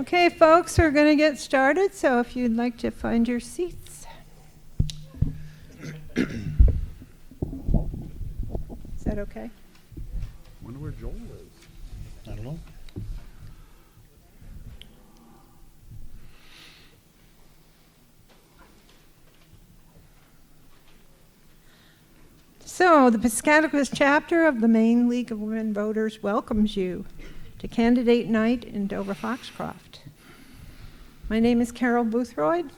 Okay, folks, we're going to get started, so if you'd like to find your seats. Is that okay? Wonder where Joel is. I don't know. So, the Piscataquis chapter of the Maine League of Women Voters welcomes you to Candidate Night in Dover-Foxcroft. My name is Carol Boothroyd,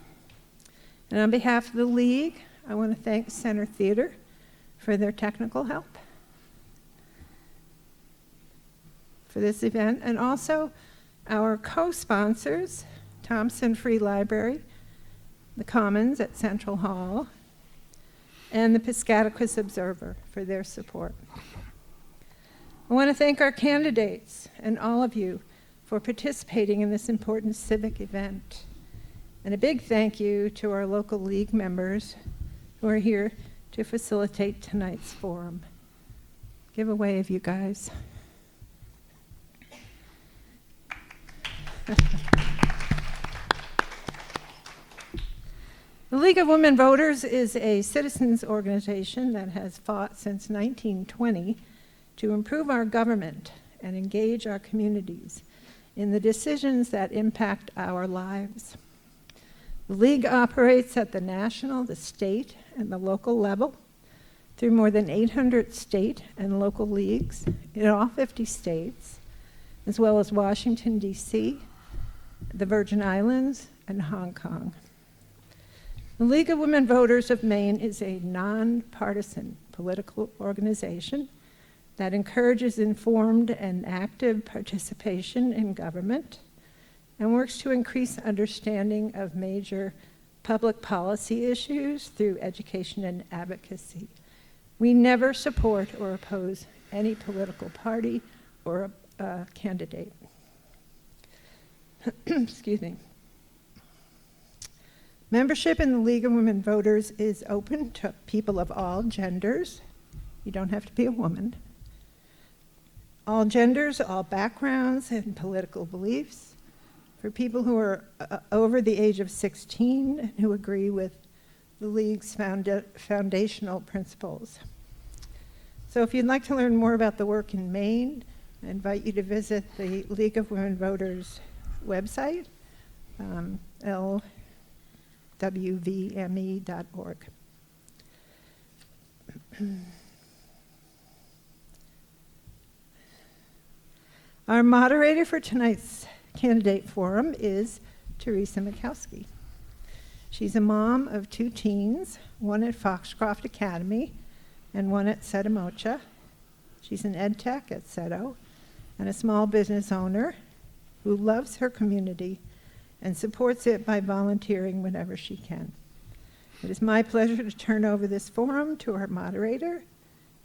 and on behalf of the League, I want to thank Center Theater for their technical help for this event, and also our co-sponsors, Thompson Free Library, the Commons at Central Hall, and the Piscataquis Observer for their support. I want to thank our candidates and all of you for participating in this important civic event. And a big thank you to our local league members who are here to facilitate tonight's forum. Give a wave, you guys. The League of Women Voters is a citizens organization that has fought since 1920 to improve our government and engage our communities in the decisions that impact our lives. The League operates at the national, the state, and the local level through more than 800 state and local leagues in all 50 states, as well as Washington, D.C., the Virgin Islands, and Hong Kong. The League of Women Voters of Maine is a nonpartisan political organization that encourages informed and active participation in government and works to increase understanding of major public policy issues through education and advocacy. We never support or oppose any political party or a candidate. Excuse me. Membership in the League of Women Voters is open to people of all genders. You don't have to be a woman. All genders, all backgrounds, and political beliefs. For people who are over the age of 16 and who agree with the League's foundational principles. So if you'd like to learn more about the work in Maine, I invite you to visit the League of Women Voters website, lwvme.org. Our moderator for tonight's candidate forum is Teresa Mikowski. She's a mom of 2 teens, one at Foxcroft Academy and one at Setamocha. She's an ed tech at Seto and a small business owner who loves her community and supports it by volunteering whenever she can. It is my pleasure to turn over this forum to our moderator,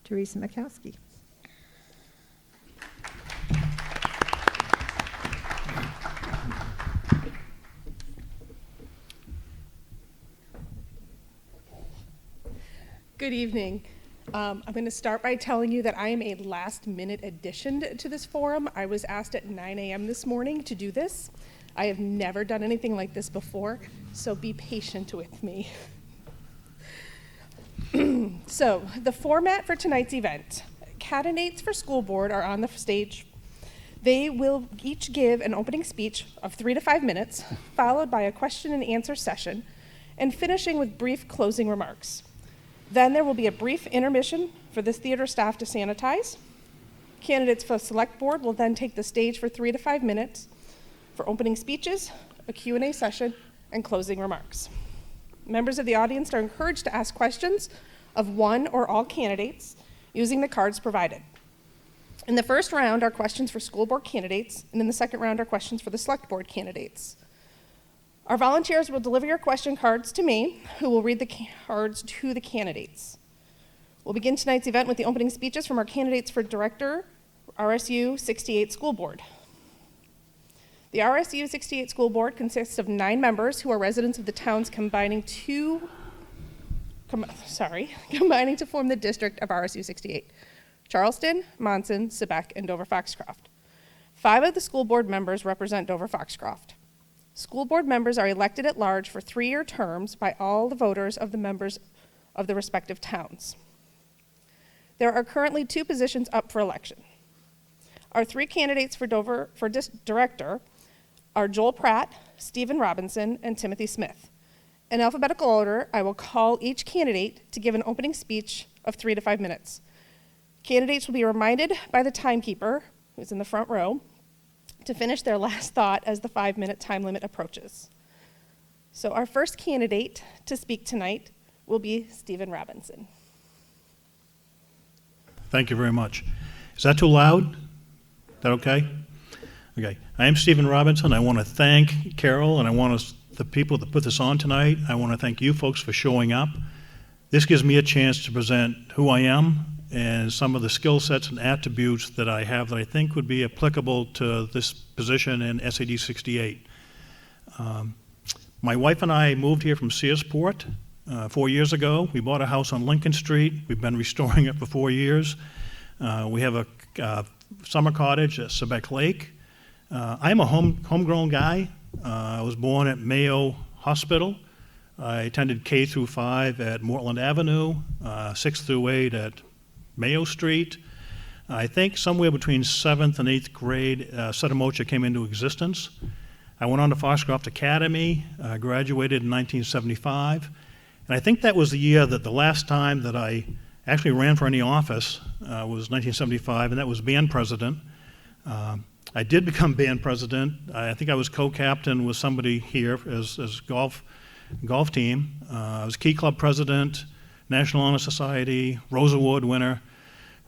Teresa Mikowski. Good evening. I'm going to start by telling you that I am a last-minute addition to this forum. I was asked at 9 a.m. this morning to do this. I have never done anything like this before, so be patient with me. So, the format for tonight's event. Candidates for school board are on the stage. They will each give an opening speech of 3 to 5 minutes, followed by a question and answer session, and finishing with brief closing remarks. Then there will be a brief intermission for the theater staff to sanitize. Candidates for select board will then take the stage for 3 to 5 minutes for opening speeches, a Q&A session, and closing remarks. Members of the audience are encouraged to ask questions of one or all candidates using the cards provided. In the first round are questions for school board candidates, and in the second round are questions for the select board candidates. Our volunteers will deliver your question cards to me, who will read the cards to the candidates. We'll begin tonight's event with the opening speeches from our candidates for director, RSU 68 School Board. The RSU 68 School Board consists of 9 members who are residents of the towns combining to form the district of RSU 68. Charleston, Monson, Sebec, and Dover-Foxcroft. 5 of the school board members represent Dover-Foxcroft. School board members are elected at large for 3-year terms by all the voters of the members of the respective towns. There are currently 2 positions up for election. Our 3 candidates for director are Joel Pratt, Stephen Robinson, and Timothy Smith. In alphabetical order, I will call each candidate to give an opening speech of 3 to 5 minutes. Candidates will be reminded by the timekeeper, who's in the front row, to finish their last thought as the 5-minute time limit approaches. So our first candidate to speak tonight will be Stephen Robinson. Thank you very much. Is that too loud? Is that okay? Okay. I am Stephen Robinson. I want to thank Carol, and I want the people that put this on tonight. I want to thank you folks for showing up. This gives me a chance to present who I am and some of the skill sets and attributes that I have that I think would be applicable to this position in SAD 68. My wife and I moved here from Searsport 4 years ago. We bought a house on Lincoln Street. We've been restoring it for 4 years. We have a summer cottage at Sebec Lake. I'm a homegrown guy. I was born at Mayo Hospital. I attended K through 5 at Mortland Avenue, 6 through 8 at Mayo Street. I think somewhere between 7th and 8th grade, Setamocha came into existence. I went on to Foxcroft Academy, graduated in 1975, and I think that was the year that the last time that I actually ran for any office was 1975, and that was band president. I did become band president. I think I was co-captain with somebody here as golf team. I was Key Club president, National Honor Society, Rose Award winner.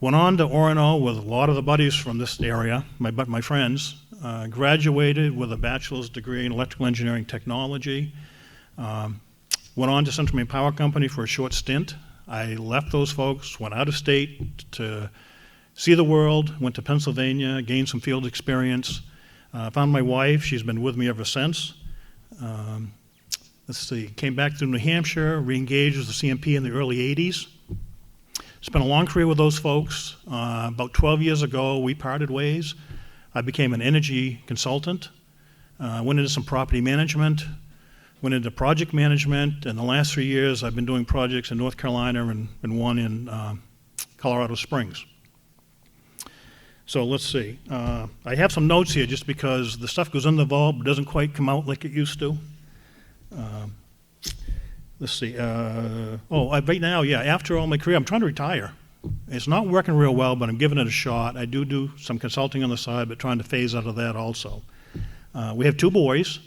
Went on to Orono with a lot of the buddies from this area, my friends. Graduated with a bachelor's degree in electrical engineering technology. Went on to Central Maine Power Company for a short stint. I left those folks, went out of state to see the world, went to Pennsylvania, gained some field experience. Found my wife. She's been with me ever since. Came back to New Hampshire, re-engaged with the CMP in the early 80s. Spent a long career with those folks. About 12 years ago, we parted ways. I became an energy consultant, went into some property management, went into project management, and the last 3 years I've been doing projects in North Carolina and one in Colorado Springs. So let's see. I have some notes here just because the stuff goes in the vault but doesn't quite come out like it used to. Let's see. Right now, after all my career, I'm trying to retire. It's not working real well, but I'm giving it a shot. I do some consulting on the side, but trying to phase out of that also. We have 2 boys.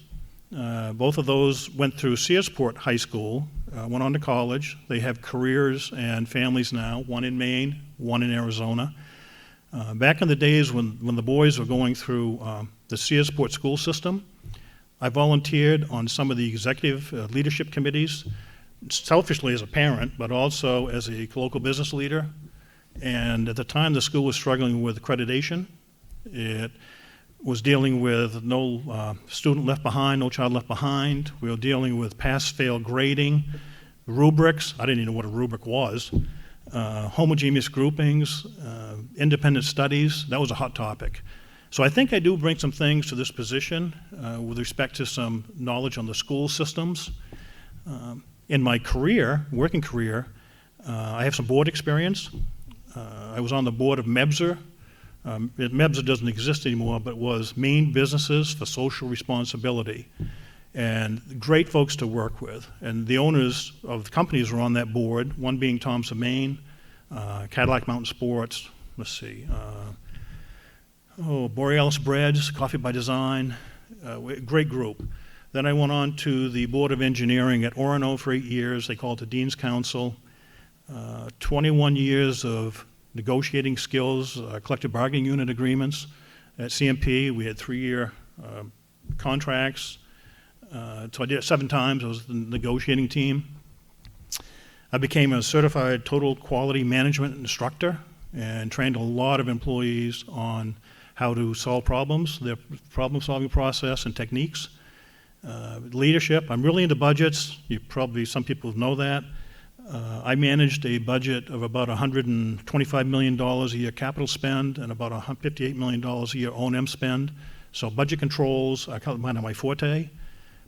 Both of those went through Searsport High School, went on to college. They have careers and families now, one in Maine, one in Arizona. Back in the days when the boys were going through the Searsport school system, I volunteered on some of the executive leadership committees, selfishly as a parent, but also as a local business leader. And at the time, the school was struggling with accreditation. It was dealing with no student left behind, no child left behind. We were dealing with pass-fail grading, rubrics. I didn't even know what a rubric was. Homogeneous groupings, independent studies. That was a hot topic. So I think I do bring some things to this position with respect to some knowledge on the school systems. In my working career, I have some board experience. I was on the board of MEBSR. MEBSR doesn't exist anymore, but was Maine Businesses for Social Responsibility. And great folks to work with. And the owners of the companies were on that board, one being Tom's of Maine, Cadillac Mountain Sports, Borealis Breads, Coffee by Design, great group. Then I went on to the Board of Engineering at Orono for 8 years. They call it the Dean's Council. 21 years of negotiating skills, collective bargaining unit agreements. At CMP, we had 3-year contracts. So I did it 7 times. I was the negotiating team. I became a certified total quality management instructor and trained a lot of employees on how to solve problems, their problem-solving process and techniques. Leadership, I'm really into budgets. Some people know that. I managed a budget of about $125 million a year capital spend and about $58 million a year O&M spend. So budget controls, I call it my forte,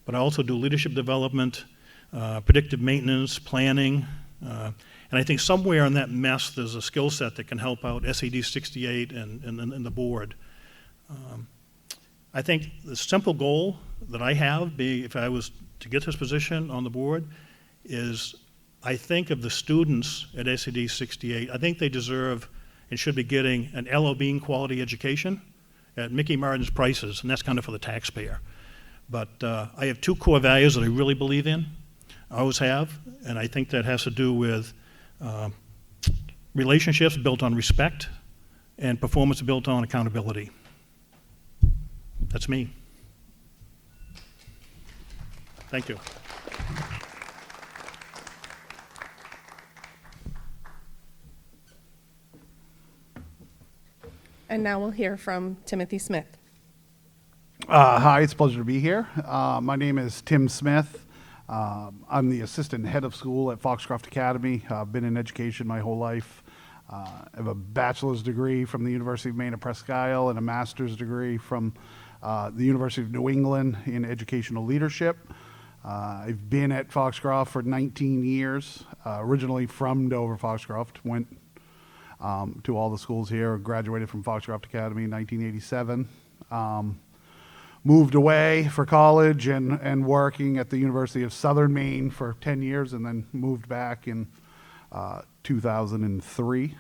but I also do leadership development, predictive maintenance, planning, and I think somewhere in that mess there's a skill set that can help out SAD 68 and the board. I think the simple goal that I have, if I was to get this position on the board, is I think of the students at SAD 68, I think they deserve and should be getting an LO Bean quality education at Mickey Martin's prices, and that's kind of for the taxpayer. But I have two core values that I really believe in, I always have, and I think that has to do with relationships built on respect and performance built on accountability. That's me. Thank you. And now we'll hear from Timothy Smith. Hi, it's a pleasure to be here. My name is Tim Smith. I'm the assistant head of school at Foxcroft Academy. I've been in education my whole life. I have a bachelor's degree from the University of Maine at Presque Isle and a master's degree from the University of New England in educational leadership. I've been at Foxcroft for 19 years, originally from Dover-Foxcroft, went to all the schools here, graduated from Foxcroft Academy in 1987. Moved away for college and working at the University of Southern Maine for 10 years and then moved back in 2003.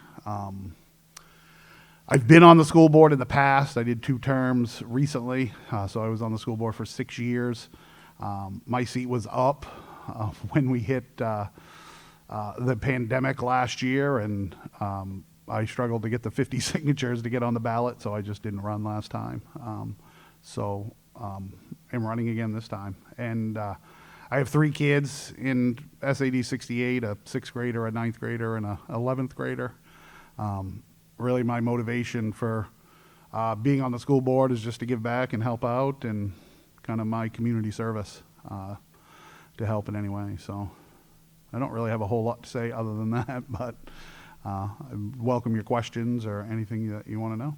I've been on the school board in the past. I did 2 terms recently, so I was on the school board for 6 years. My seat was up when we hit the pandemic last year, and I struggled to get the 50 signatures to get on the ballot, so I just didn't run last time. I'm running again this time. And I have 3 kids in SAD 68, a 6th grader, a 9th grader, and a 11th grader. Really my motivation for being on the school board is just to give back and help out and kind of my community service to help in any way. So I don't really have a whole lot to say other than that, but I welcome your questions or anything that you want to know.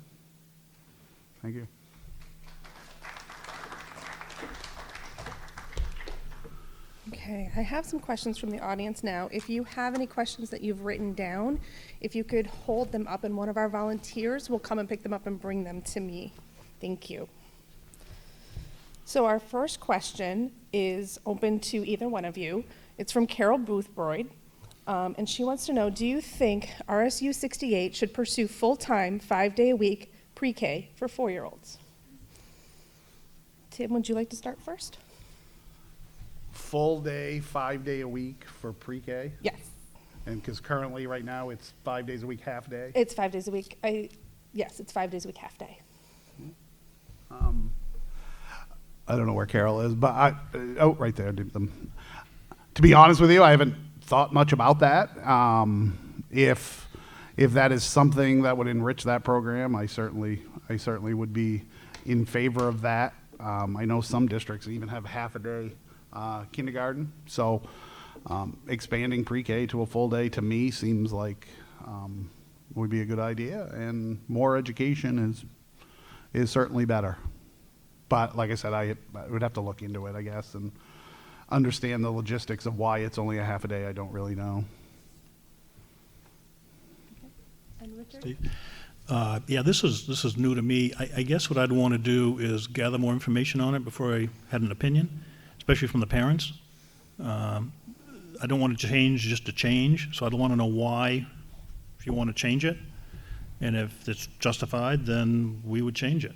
Thank you. Okay, I have some questions from the audience now. If you have any questions that you've written down, if you could hold them up and one of our volunteers will come and pick them up and bring them to me. Thank you. So our first question is open to either one of you. It's from Carol Boothbroyd, and she wants to know, do you think RSU 68 should pursue full-time, 5-day-a-week pre-K for 4-year-olds? Tim, would you like to start first? Full day, 5-day a week for pre-K? Yes. And because currently, right now, it's 5 days a week, half day? It's 5 days a week. Yes, it's 5 days a week, half day. I don't know where Carol is, but right there. To be honest with you, I haven't thought much about that. If that is something that would enrich that program, I certainly would be in favor of that. I know some districts even have half a day kindergarten, so expanding pre-K to a full day to me seems like would be a good idea, and more education is certainly better. But like I said, I would have to look into it, I guess, and understand the logistics of why it's only a half a day. I don't really know. And Richard? Steve? Yeah, this is new to me. I guess what I'd want to do is gather more information on it before I had an opinion, especially from the parents. I don't want to change just to change, so I'd want to know why, if you want to change it. And if it's justified, then we would change it.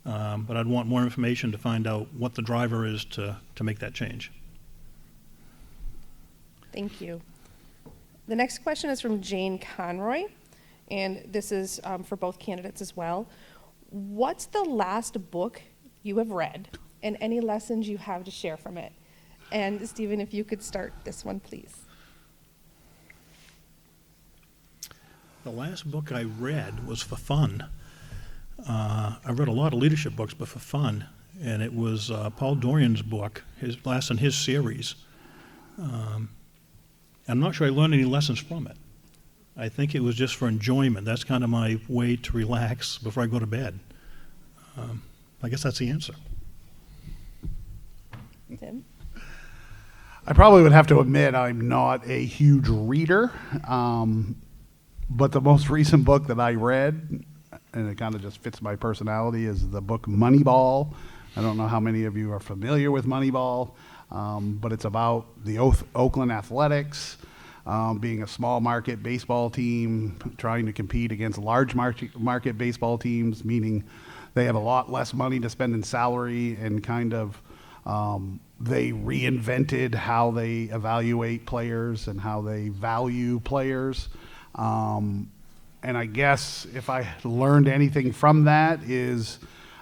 But I'd want more information to find out what the driver is to make that change. Thank you. The next question is from Jane Conroy, and this is for both candidates as well. What's the last book you have read, and any lessons you have to share from it? And Stephen, if you could start this one, please. The last book I read was for fun. I read a lot of leadership books, but for fun, and it was Paul Dorian's book, his last in his series. I'm not sure I learned any lessons from it. I think it was just for enjoyment. That's kind of my way to relax before I go to bed. I guess that's the answer. Tim? I probably would have to admit I'm not a huge reader, but the most recent book that I read, and it kind of just fits my personality, is the book Moneyball. I don't know how many of you are familiar with Moneyball, but it's about the Oakland Athletics being a small market baseball team trying to compete against large market baseball teams, meaning they have a lot less money to spend in salary, and kind of they reinvented how they evaluate players and how they value players. And I guess if I learned anything from that is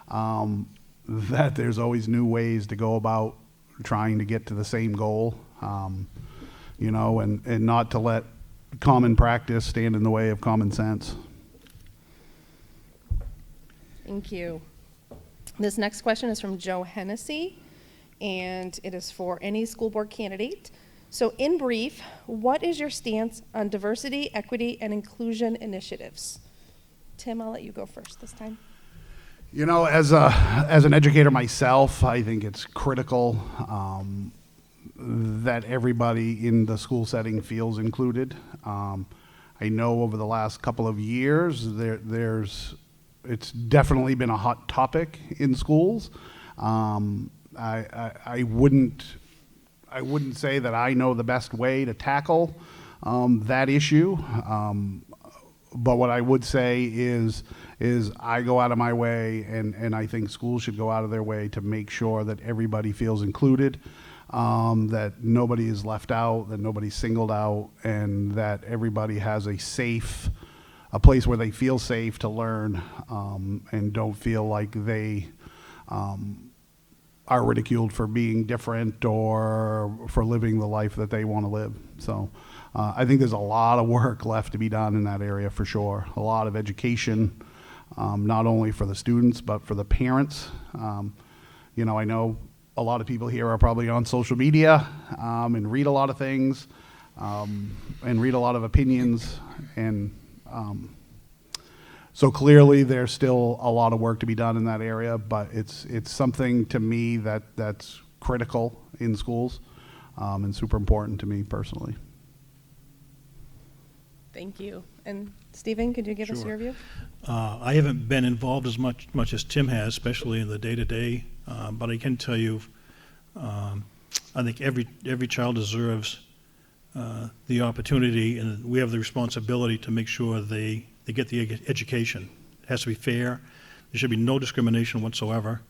that there's always new ways to go about trying to get to the same goal, and not to let common practice stand in the way of common sense. Thank you. This next question is from Joe Hennessy, and it is for any school board candidate. So in brief, what is your stance on diversity, equity, and inclusion initiatives? Tim, I'll let you go first this time. As an educator myself, I think it's critical that everybody in the school setting feels included. I know over the last couple of years, it's definitely been a hot topic in schools. I wouldn't say that I know the best way to tackle that issue. But what I would say is I go out of my way, and I think schools should go out of their way to make sure that everybody feels included, that nobody is left out, that nobody's singled out, and that everybody has a place where they feel safe to learn, and don't feel like they are ridiculed for being different or for living the life that they want to live. So I think there's a lot of work left to be done in that area for sure. A lot of education, not only for the students, but for the parents. I know a lot of people here are probably on social media and read a lot of things and read a lot of opinions. And so clearly there's still a lot of work to be done in that area, but it's something to me that's critical in schools and super important to me personally. Thank you. And Stephen, could you give us Sure. your view? I haven't been involved as much as Tim has, especially in the day-to-day, but I can tell you, I think every child deserves the opportunity, and we have the responsibility to make sure they get the education. It has to be fair. There should be no discrimination whatsoever.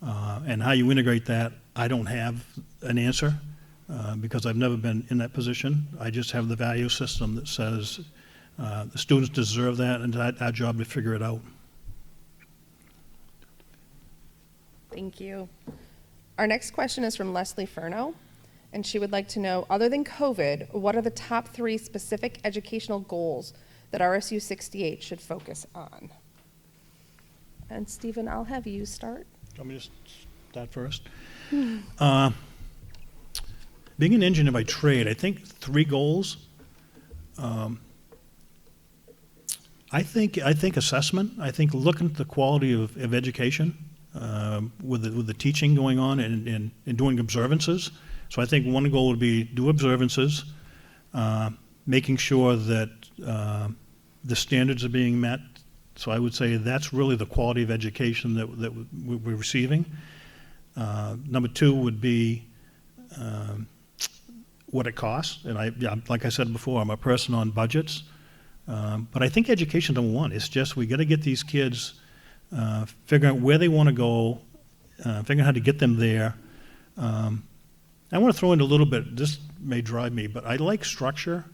And how you integrate that, I don't have an answer because I've never been in that position. I just have the value system that says the students deserve that, and it's our job to figure it out. Thank you. Our next question is from Leslie Furno, and she would like to know, other than COVID, what are the top 3 specific educational goals that RSU 68 should focus on? And Stephen, I'll have you start. Let me just start first. Being an engineer by trade, I think 3 goals. I think assessment. I think looking at the quality of education with the teaching going on and doing observances. So I think one goal would be do observances, making sure that the standards are being met. So I would say that's really the quality of education that we're receiving. Number 2 would be what it costs. And like I said before, I'm a person on budgets. But I think education number 1 is just we got to get these kids figuring out where they want to go, figuring out how to get them there. I want to throw in a little bit, this may drive me, but I like structure.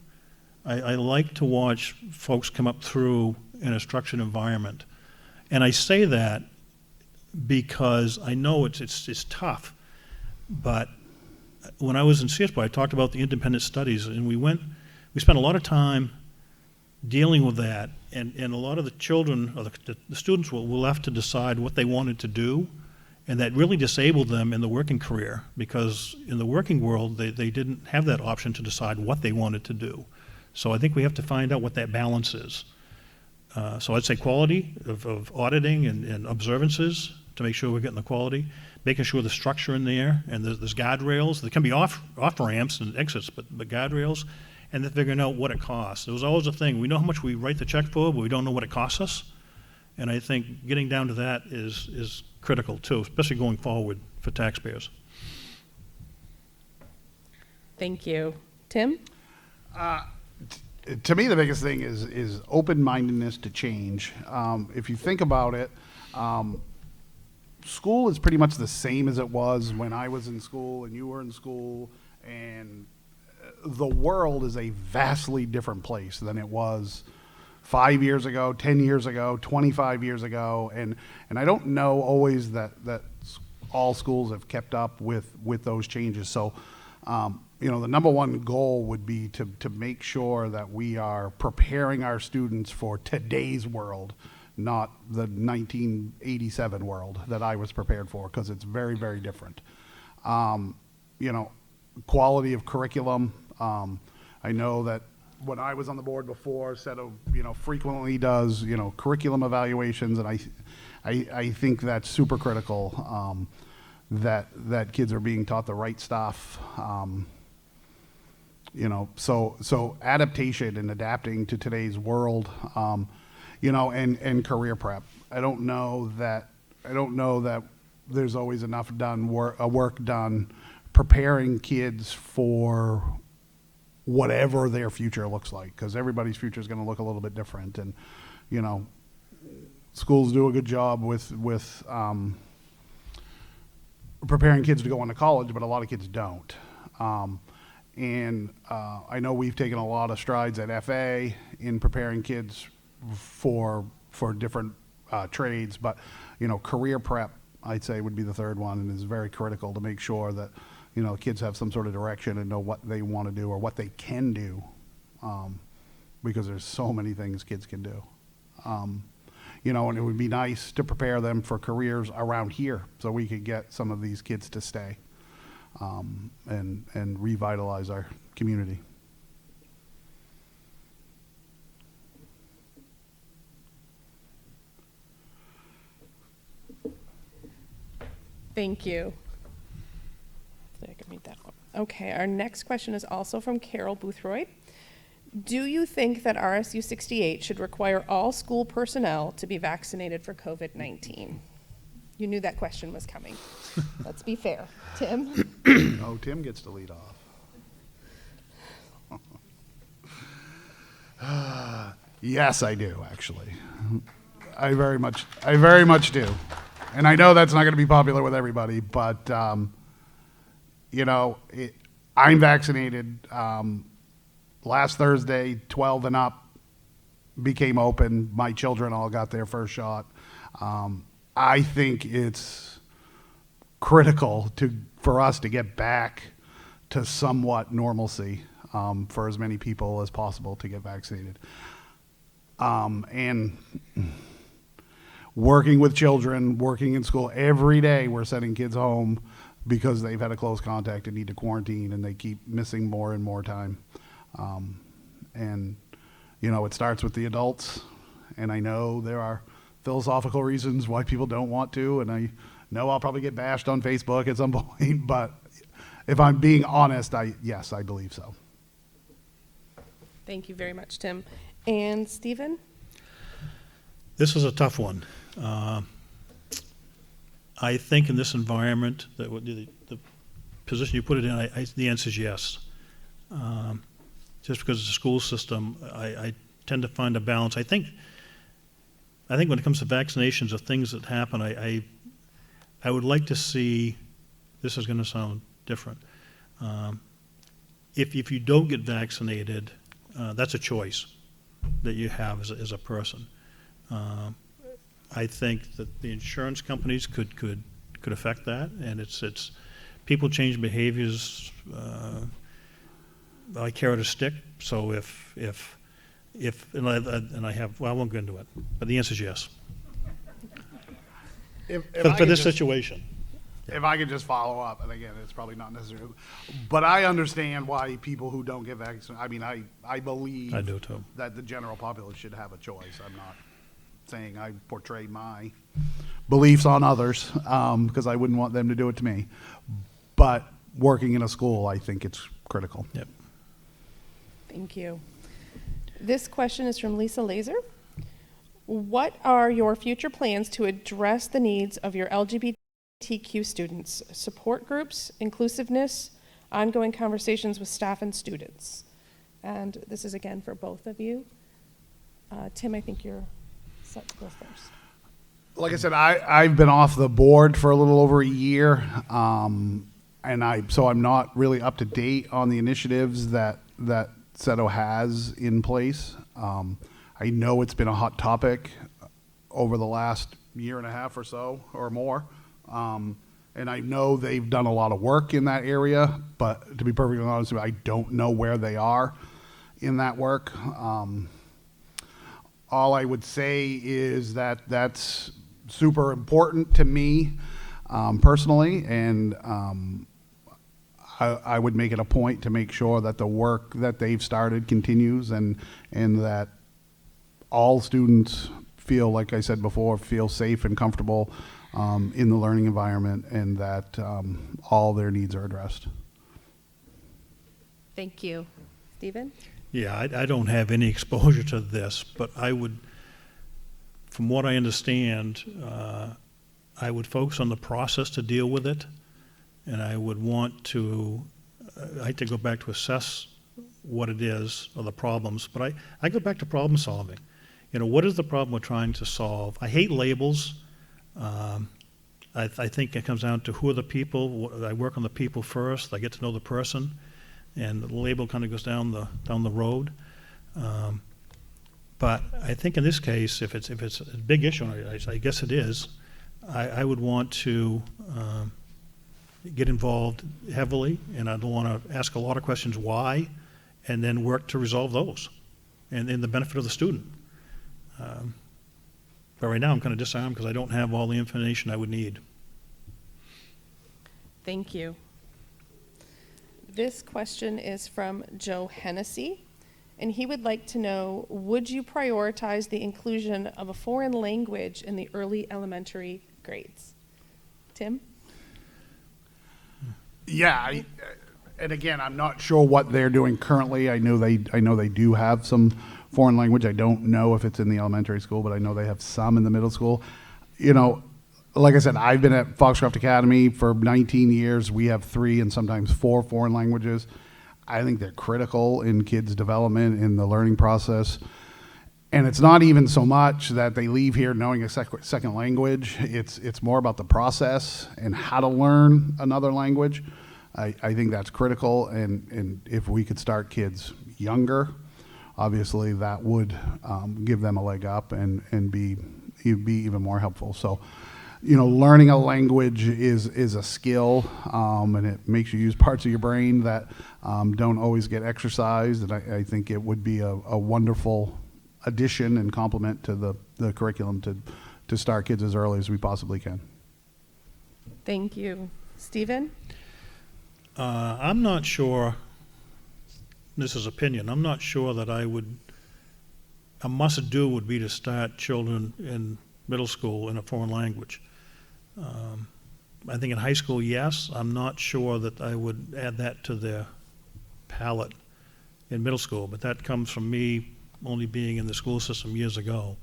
I like to watch folks come up through in a structured environment. And I say that because I know it's tough. But when I was in CSBO, I talked about the independent studies, and we spent a lot of time dealing with that, and a lot of the children, or the students were left to decide what they wanted to do, And that really disabled them in the working career, because in the working world, they didn't have that option to decide what they wanted to do. So I think we have to find out what that balance is. So I'd say quality of auditing and observances to make sure we're getting the quality, making sure the structure in there, and there's guardrails. There can be off ramps and exits, but guardrails, and then figuring out what it costs. There was always a thing. We know how much we write the check for, but we don't know what it costs us. And I think getting down to that is critical too, especially going forward for taxpayers. Thank you. Tim? To me, the biggest thing is open-mindedness to change. If you think about it, school is pretty much the same as it was when I was in school and you were in school, and the world is a vastly different place than it was 5 years ago, 10 years ago, 25 years ago, and I don't know always that all schools have kept up with those changes. So, the number one goal would be to make sure that we are preparing our students for today's world, not the 1987 world that I was prepared for, because it's very, very different. Quality of curriculum. I know that when I was on the board before, frequently does, curriculum evaluations, and I think that's super critical, that kids are being taught the right stuff. So adaptation and adapting to today's world, and career prep. I don't know that there's always enough work done preparing kids for whatever their future looks like, because everybody's future is going to look a little bit different. And, schools do a good job with preparing kids to go on to college, but a lot of kids don't. I know we've taken a lot of strides at FA in preparing kids for different trades, but, career prep, I'd say, would be the third one, and is very critical to make sure that, kids have some sort of direction and know what they want to do or what they can do, because there's so many things kids can do. And it would be nice to prepare them for careers around here so we could get some of these kids to stay, and revitalize our community. Thank you. I can read that one. Okay, our next question is also from Carol Boothroyd. Do you think that RSU 68 should require all school personnel to be vaccinated for COVID-19? You knew that question was coming. Let's be fair. Tim? Oh, Tim gets to lead off. Yes, I do, actually. I very much do. And I know that's not going to be popular with everybody, but, I'm vaccinated. Last Thursday, 12 and up became open. My children all got their first shot. I think it's critical for us to get back to somewhat normalcy, for as many people as possible to get vaccinated. And working with children, working in school, every day we're sending kids home because they've had a close contact and need to quarantine, and they keep missing more and more time. It starts with the adults, and I know there are philosophical reasons why people don't want to, and I know I'll probably get bashed on Facebook at some point, but if I'm being honest, yes, I believe so. Thank you very much, Tim. And Stephen? This is a tough one. I think in this environment, that the position you put it in, the answer is yes. Just because it's a school system, I tend to find a balance. I think when it comes to vaccinations of things that happen, I would like to see, this is going to sound different, if you don't get vaccinated, that's a choice that you have as a person. I think that the insurance companies could affect that, and it's people change behaviors like carrot or stick. So if I won't go into it, but the answer is yes. For this situation. if I could just follow up, and again, it's probably not necessary, but I understand why people who don't get vaccinated, I mean, I believe I do too. that the general populace should have a choice. I'm not saying I portray my beliefs on others, because I wouldn't want them to do it to me. But working in a school, I think it's critical. Yep. Thank you. This question is from Lisa Laser. What are your future plans to address the needs of your LGBTQ students? Support groups, inclusiveness, ongoing conversations with staff and students. And this is again for both of you. Tim, I think you're set to go first. Like I said, I've been off the board for a little over a year, so I'm not really up to date on the initiatives that CETO has in place. I know it's been a hot topic over the last year and a half or so or more, and I know they've done a lot of work in that area. But to be perfectly honest with you, I don't know where they are in that work. All I would say is that that's super important to me personally, and I would make it a point to make sure that the work that they've started continues, and that all students feel, like I said before, feel safe and comfortable in the learning environment, and that all their needs are addressed. Thank you. Stephen? Yeah, I don't have any exposure to this, but I would, from what I understand, I would focus on the process to deal with it, and I would want to, I like to go back to assess what it is or the problems, but I go back to problem solving. You know, what is the problem we're trying to solve? I hate labels. I think it comes down to who are the people. I work on the people first. I get to know the person, and the label kind of goes down the road. But I think in this case, if it's a big issue, and I guess it is, I would want to get involved heavily, and I'd want to ask a lot of questions why, and then work to resolve those, and in the benefit of the student. But right now, I'm kind of disarmed because I don't have all the information I would need. Thank you. This question is from Joe Hennessy, and he would like to know, would you prioritize the inclusion of a foreign language in the early elementary grades? Tim? Yeah, and again, I'm not sure what they're doing currently. I know they do have some foreign language. I don't know if it's in the elementary school, but I know they have some in the middle school. You know, like I said, I've been at Foxcroft Academy for 19 years. We have 3 and sometimes 4 foreign languages. I think they're critical in kids' development, in the learning process. And it's not even so much that they leave here knowing a second language. It's more about the process and how to learn another language. I think that's critical, and if we could start kids younger, obviously that would give them a leg up and be even more helpful. So, you know, learning a language is a skill, and it makes you use parts of your brain that don't always get exercised, and I think it would be a wonderful addition and complement to the curriculum to start kids as early as we possibly can. Thank you. Stephen? I'm not sure, this is opinion, I'm not sure that a must-do would be to start children in middle school in a foreign language. I think in high school, yes. I'm not sure that I would add that to their palette in middle school, but that comes from me only being in the school system years ago.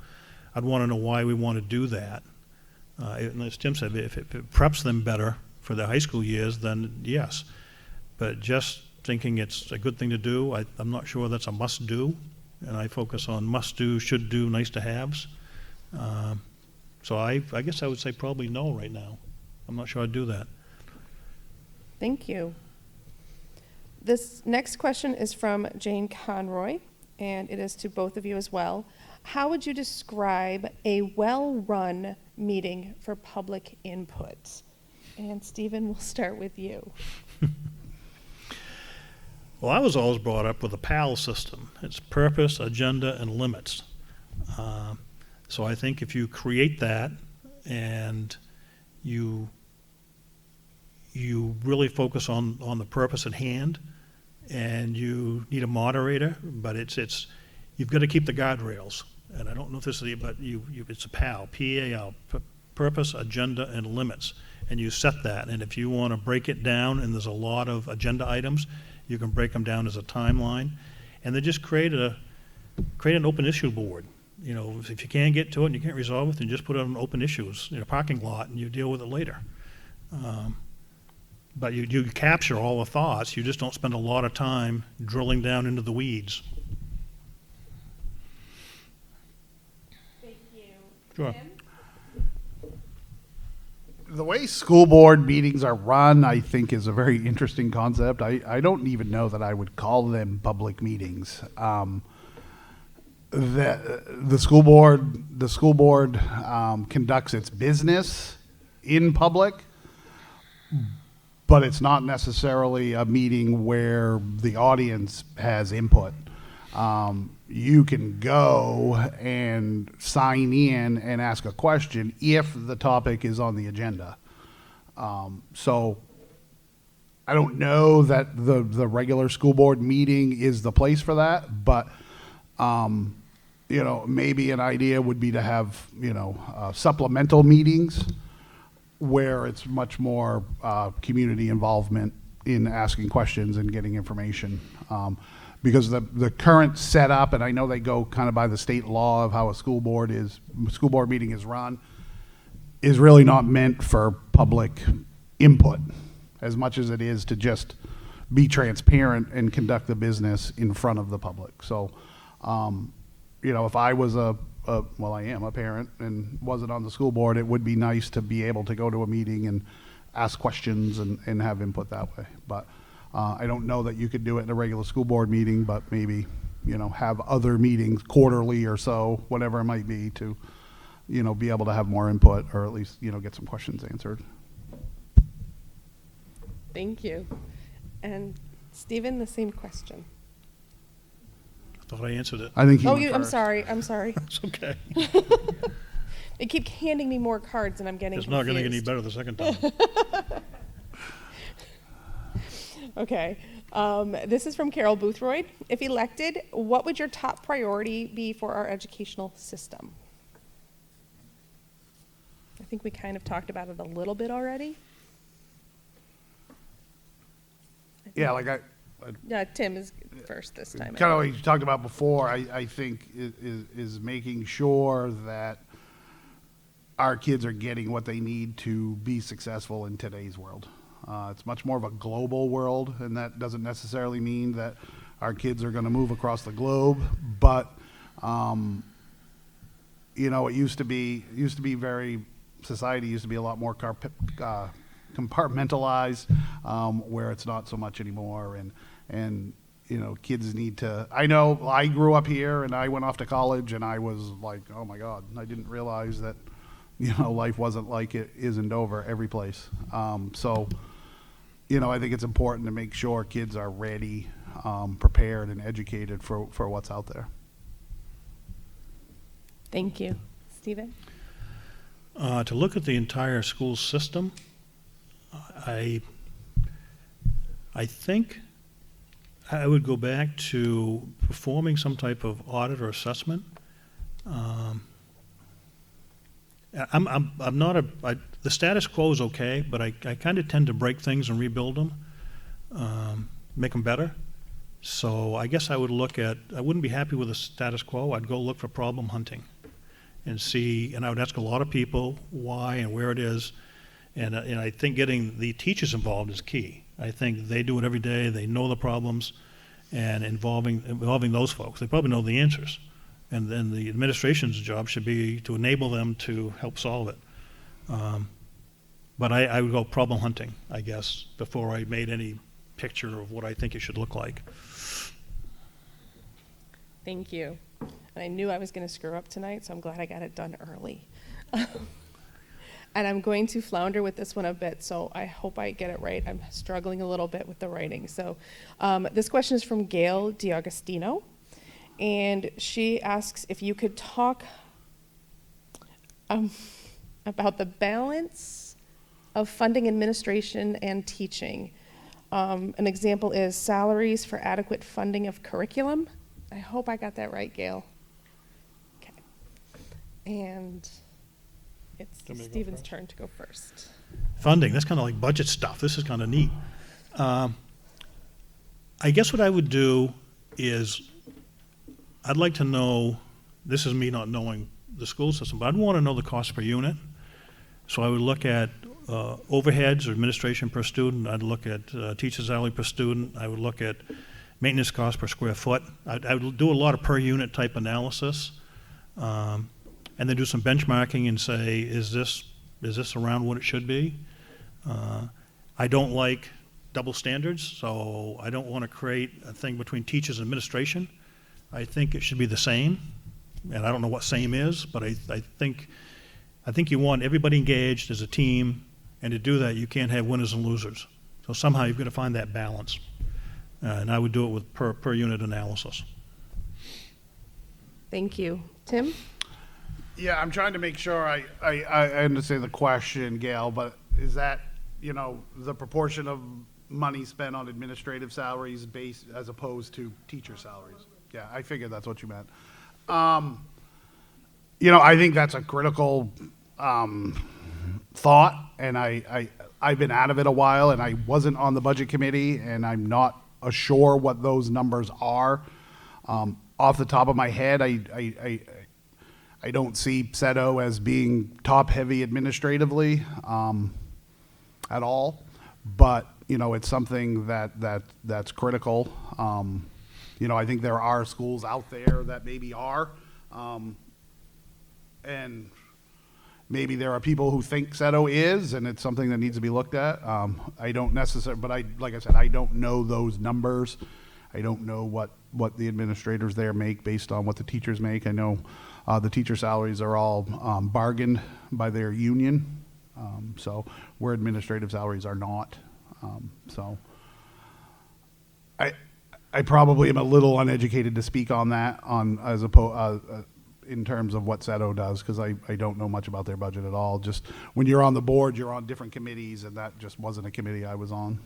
I'd want to know why we want to do that. And as Tim said, if it preps them better for their high school years, then yes. But just thinking it's a good thing to do, I'm not sure that's a must-do, and I focus on must-do, should-do, nice-to-haves. So I guess I would say probably no right now. I'm not sure I'd do that. Thank you. This next question is from Jane Conroy, and it is to both of you as well. How would you describe a well-run meeting for public input? And Stephen, we'll start with you. Well, I was always brought up with a PAL system. It's purpose, agenda, and limits. So I think if you create that and you you really focus on the purpose at hand, and you need a moderator, but you've got to keep the guardrails. And I don't know if this is, but it's a PAL, P-A-L, purpose, agenda, and limits. And you set that, and if you want to break it down, and there's a lot of agenda items, you can break them down as a timeline. And then just create an open issue board. You know, if you can't get to it and you can't resolve it, then just put it on open issues in a parking lot, and you deal with it later. But you capture all the thoughts, you just don't spend a lot of time drilling down into the weeds. Thank you. Sure. Tim? The way school board meetings are run, I think, is a very interesting concept. I don't even know that I would call them public meetings. The school board conducts its business in public, but it's not necessarily a meeting where the audience has input. You can go and sign in and ask a question if the topic is on the agenda. So I don't know that the regular school board meeting is the place for that, but maybe an idea would be to have supplemental meetings where it's much more community involvement in asking questions and getting information. Because the current setup, and I know they go kind of by the state law of how a school board meeting is run, is really not meant for public input as much as it is to just be transparent and conduct the business in front of the public. So, if I was I am a parent and wasn't on the school board, it would be nice to be able to go to a meeting and ask questions and have input that way. But I don't know that you could do it in a regular school board meeting, but maybe, have other meetings quarterly or so, whatever it might be, to, be able to have more input or at least, get some questions answered. Thank you. And Stephen, the same question. I thought I answered it. I think he Oh, went I'm first. sorry. I'm sorry. It's okay. They keep handing me more cards, and I'm getting It's not going to get any confused. better the second time. Okay. This is from Carol Boothroyd. If elected, what would your top priority be for our educational system? I think we kind of talked about it a little bit already. Yeah, like Yeah, Tim is first this time. kind of like you talked about before, I think is making sure that our kids are getting what they need to be successful in today's world. It's much more of a global world, and that doesn't necessarily mean that our kids are going to move across the globe, but it used to be society used to be a lot more compartmentalized, where it's not so much anymore, and kids need to. I know I grew up here and I went off to college and I was like, oh my God, I didn't realize that life wasn't like it is in Dover every place. So I think it's important to make sure kids are ready, prepared, and educated for what's out there. Thank you. Stephen? To look at the entire school system, I think I would go back to performing some type of audit or assessment. I'm not the status quo is okay, but I kind of tend to break things and rebuild them, make them better. So I guess I wouldn't be happy with the status quo. I'd go look for problem hunting and see, and I would ask a lot of people why and where it is. And I think getting the teachers involved is key. I think they do it every day. They know the problems, and involving those folks. They probably know the answers. And then the administration's job should be to enable them to help solve it. But I would go problem hunting, I guess, before I made any picture of what I think it should look like. Thank you. And I knew I was going to screw up tonight, so I'm glad I got it done early. And I'm going to flounder with this one a bit, so I hope I get it right. I'm struggling a little bit with the writing. So this question is from Gail DiAugustino, and she asks if you could talk about the balance of funding administration and teaching. An example is salaries for adequate funding of curriculum. I hope I got that right, Gail. Okay. And it's Want me to go Stephen's first? turn to go first. Funding, that's kind of like budget stuff. This is kind of neat. I guess what I would do is, I'd like to know, this is me not knowing the school system, but I'd want to know the cost per unit. So I would look at overheads or administration per student. I'd look at teacher's salary per student. I would look at maintenance cost per square foot. I would do a lot of per unit type analysis, and then do some benchmarking and say, is this around what it should be? I don't like double standards, so I don't want to create a thing between teachers and administration. I think it should be the same, and I don't know what same is, but I think you want everybody engaged as a team, and to do that, you can't have winners and losers. So somehow you've got to find that balance, and I would do it with per unit analysis. Thank you. Tim? Yeah, I'm trying to make sure I understand the question, Gail, but is that, the proportion of money spent on administrative salaries based as opposed to teacher salaries? Yeah, I figured that's what you meant. I think that's a critical thought, and I've been out of it a while, and I wasn't on the budget committee, and I'm not sure what those numbers are. Off the top of my head, I don't see SEDO as being top-heavy administratively at all, but it's something that's critical. I think there are schools out there that maybe are, and maybe there are people who think SEDO is, and it's something that needs to be looked at. I don't necessarily, but like I said, I don't know those numbers. I don't know what the administrators there make based on what the teachers make. I know the teacher salaries are all bargained by their union, so where administrative salaries are not. So I probably am a little uneducated to speak on that as opposed in terms of what SEDO does, because I don't know much about their budget at all. Just when you're on the board, you're on different committees, and that just wasn't a committee I was on.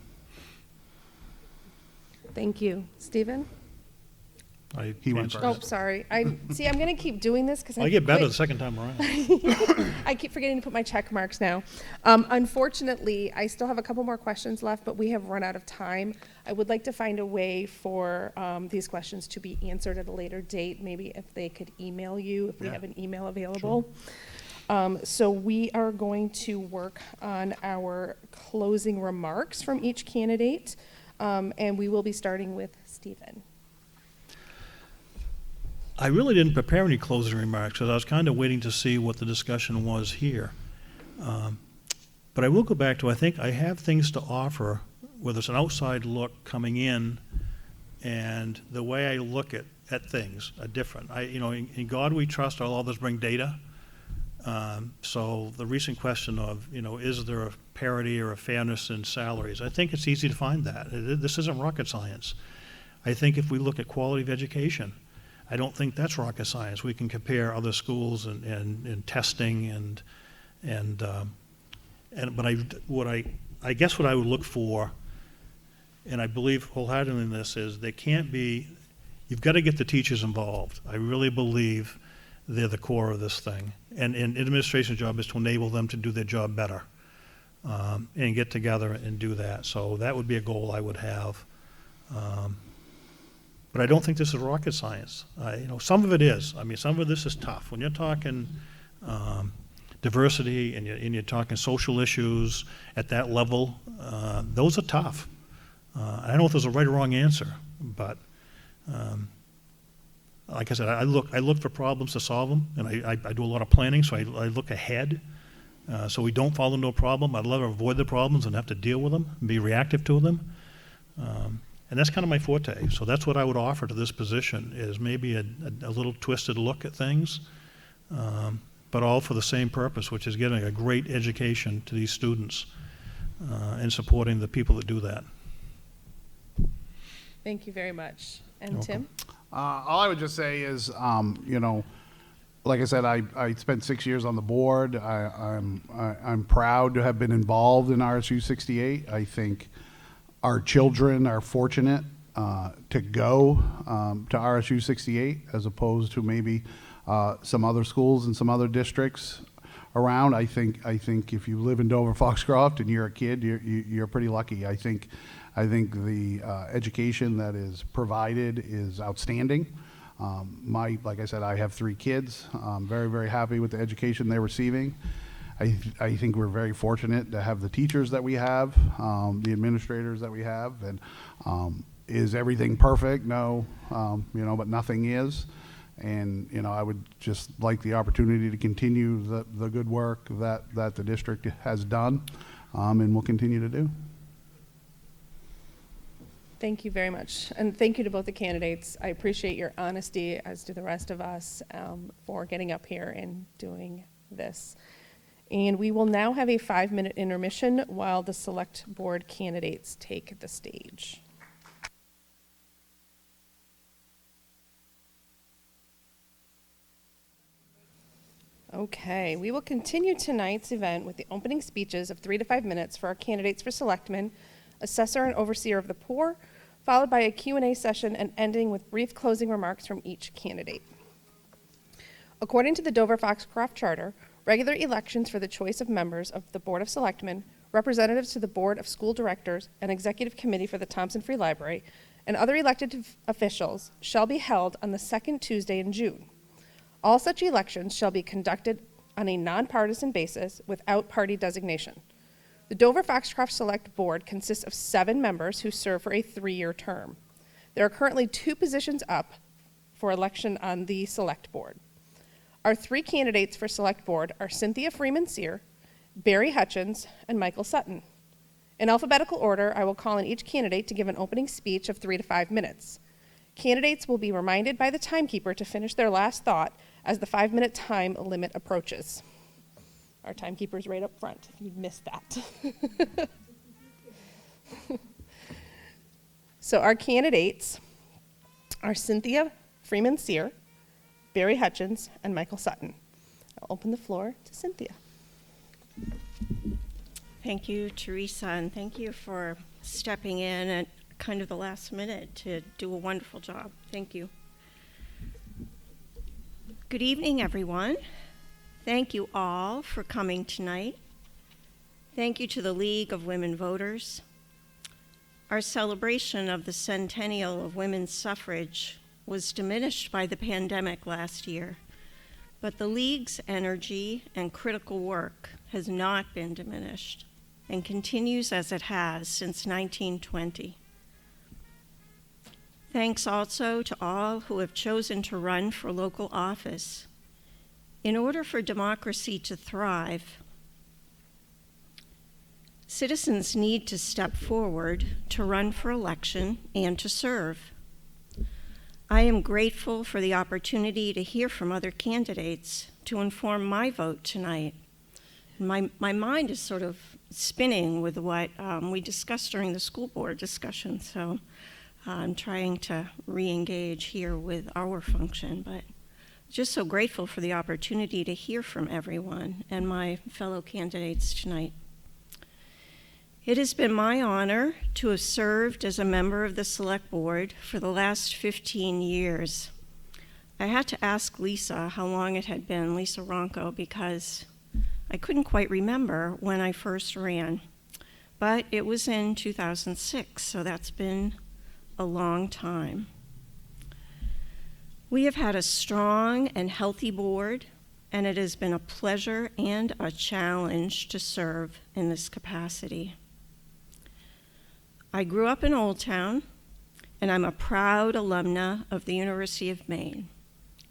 Thank you. Stephen? He went answered. Oh, first. sorry. I'm going to keep doing this because I get better the second time around. I keep forgetting to put my check marks now. Unfortunately, I still have a couple more questions left, but we have run out of time. I would like to find a way for these questions to be answered at a later date, maybe if they could email you, if we Yeah. have an email available. So we are going to work on our closing remarks from each candidate, and we will be starting with Stephen. I really didn't prepare any closing remarks because I was kind of waiting to see what the discussion was here. But I will go back to, I think I have things to offer, whether it's an outside look coming in, and the way I look at things are different. In God we trust, all others bring data. So the recent question of, is there a parity or a fairness in salaries? I think it's easy to find that. This isn't rocket science. I think if we look at quality of education, I don't think that's rocket science. We can compare other schools and testing but I guess what I would look for, and I believe wholeheartedly in this, is you've got to get the teachers involved. I really believe they're the core of this thing. And administration's job is to enable them to do their job better, and get together and do that. So that would be a goal I would have. But I don't think this is rocket science. Some of it is. Some of this is tough. When you're talking diversity and you're talking social issues at that level, those are tough. I don't know if there's a right or wrong answer, but like I said, I look for problems to solve them, and I do a lot of planning, so I look ahead, so we don't fall into a problem. I'd love to avoid the problems and have to deal with them and be reactive to them. And that's kind of my forte. So that's what I would offer to this position, is maybe a little twisted look at things, but all for the same purpose, which is getting a great education to these students and supporting the people that do that. Thank you very much. And You're Tim? All I would just say is, like I said, I spent 6 years on the board. I'm proud to have been involved in RSU 68. I think our children are fortunate to go to RSU 68 as opposed to maybe some other schools and some other districts around. I think if you live in Dover-Foxcroft and you're a kid, you're pretty lucky. I think the education that is provided is outstanding. Like I said, I have 3 kids. I'm very, very happy with the education they're receiving. I think we're very fortunate to have the teachers that we have, the administrators that we have, and is everything perfect? No, but nothing is. And, I would just like the opportunity to continue the good work that the district has done and will continue to do. Thank you very much. And thank you to both the candidates. I appreciate your honesty, as do the rest of us, for getting up here and doing this. And we will now have a 5-minute intermission while the select board candidates take the stage. Okay, we will continue tonight's event with the opening speeches of 3 to 5 minutes for our candidates for selectmen, assessor and overseer of the poor, followed by a Q&A session and ending with brief closing remarks from each candidate. According to the Dover-Foxcroft Charter, regular elections for the choice of members of the Board of Selectmen, representatives to the Board of School Directors, and Executive Committee for the Thompson Free Library, and other elected officials shall be held on the second Tuesday in June. All such elections shall be conducted on a nonpartisan basis without party designation. The Dover-Foxcroft Select Board consists of 7 members who serve for a 3-year term. There are currently 2 positions up for election on the Select Board. Our 3 candidates for Select Board are Cynthia Freeman-Sear, Barry Hutchins, and Michael Sutton. In alphabetical order, I will call on each candidate to give an opening speech of 3 to 5 minutes. Candidates will be reminded by the timekeeper to finish their last thought as the 5-minute time limit approaches. Our timekeeper's right up front, if you missed that. So our candidates are Cynthia Freeman-Sear, Barry Hutchins, and Michael Sutton. I'll open the floor to Cynthia. Thank you, Teresa, and thank you for stepping in at kind of the last minute to do a wonderful job. Thank you. Good evening, everyone. Thank you all for coming tonight. Thank you to the League of Women Voters. Our celebration of the centennial of women's suffrage was diminished by the pandemic last year, but the League's energy and critical work has not been diminished and continues as it has since 1920. Thanks also to all who have chosen to run for local office. In order for democracy to thrive, citizens need to step forward to run for election and to serve. I am grateful for the opportunity to hear from other candidates to inform my vote tonight. My mind is sort of spinning with what we discussed during the school board discussion, so I'm trying to re-engage here with our function, but just so grateful for the opportunity to hear from everyone and my fellow candidates tonight. It has been my honor to have served as a member of the Select Board for the last 15 years. I had to ask Lisa how long it had been, Lisa Ronco, because I couldn't quite remember when I first ran, but it was in 2006, so that's been a long time. We have had a strong and healthy board, and it has been a pleasure and a challenge to serve in this capacity. I grew up in Old Town, and I'm a proud alumna of the University of Maine.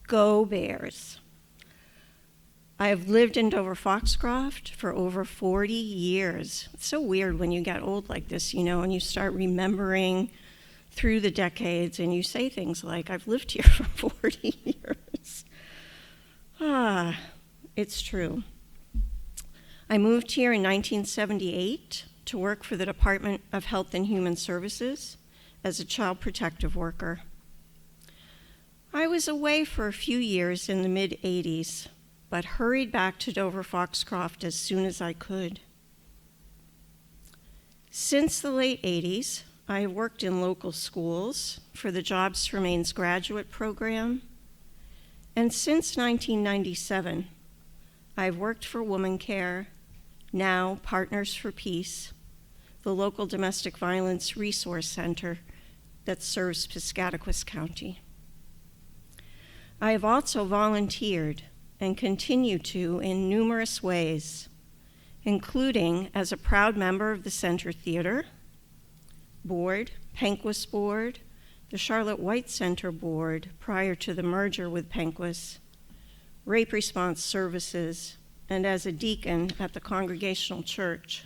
Go Bears! I have lived in Dover-Foxcroft for over 40 years. It's so weird when you get old like this, and you start remembering through the decades, and you say things like, I've lived here for 40 years. It's true. I moved here in 1978 to work for the Department of Health and Human Services as a child protective worker. I was away for a few years in the mid-'80s, but hurried back to Dover-Foxcroft as soon as I could. Since the late '80s, I have worked in local schools for the Jobs Remains graduate program, and since 1997, I've worked for Woman Care, now Partners for Peace, the local domestic violence resource center that serves Piscataquis County. I have also volunteered and continue to in numerous ways, including as a proud member of the Center Theater Board, Penquis Board, the Charlotte White Center Board prior to the merger with Penquis, Rape Response Services, and as a deacon at the Congregational Church.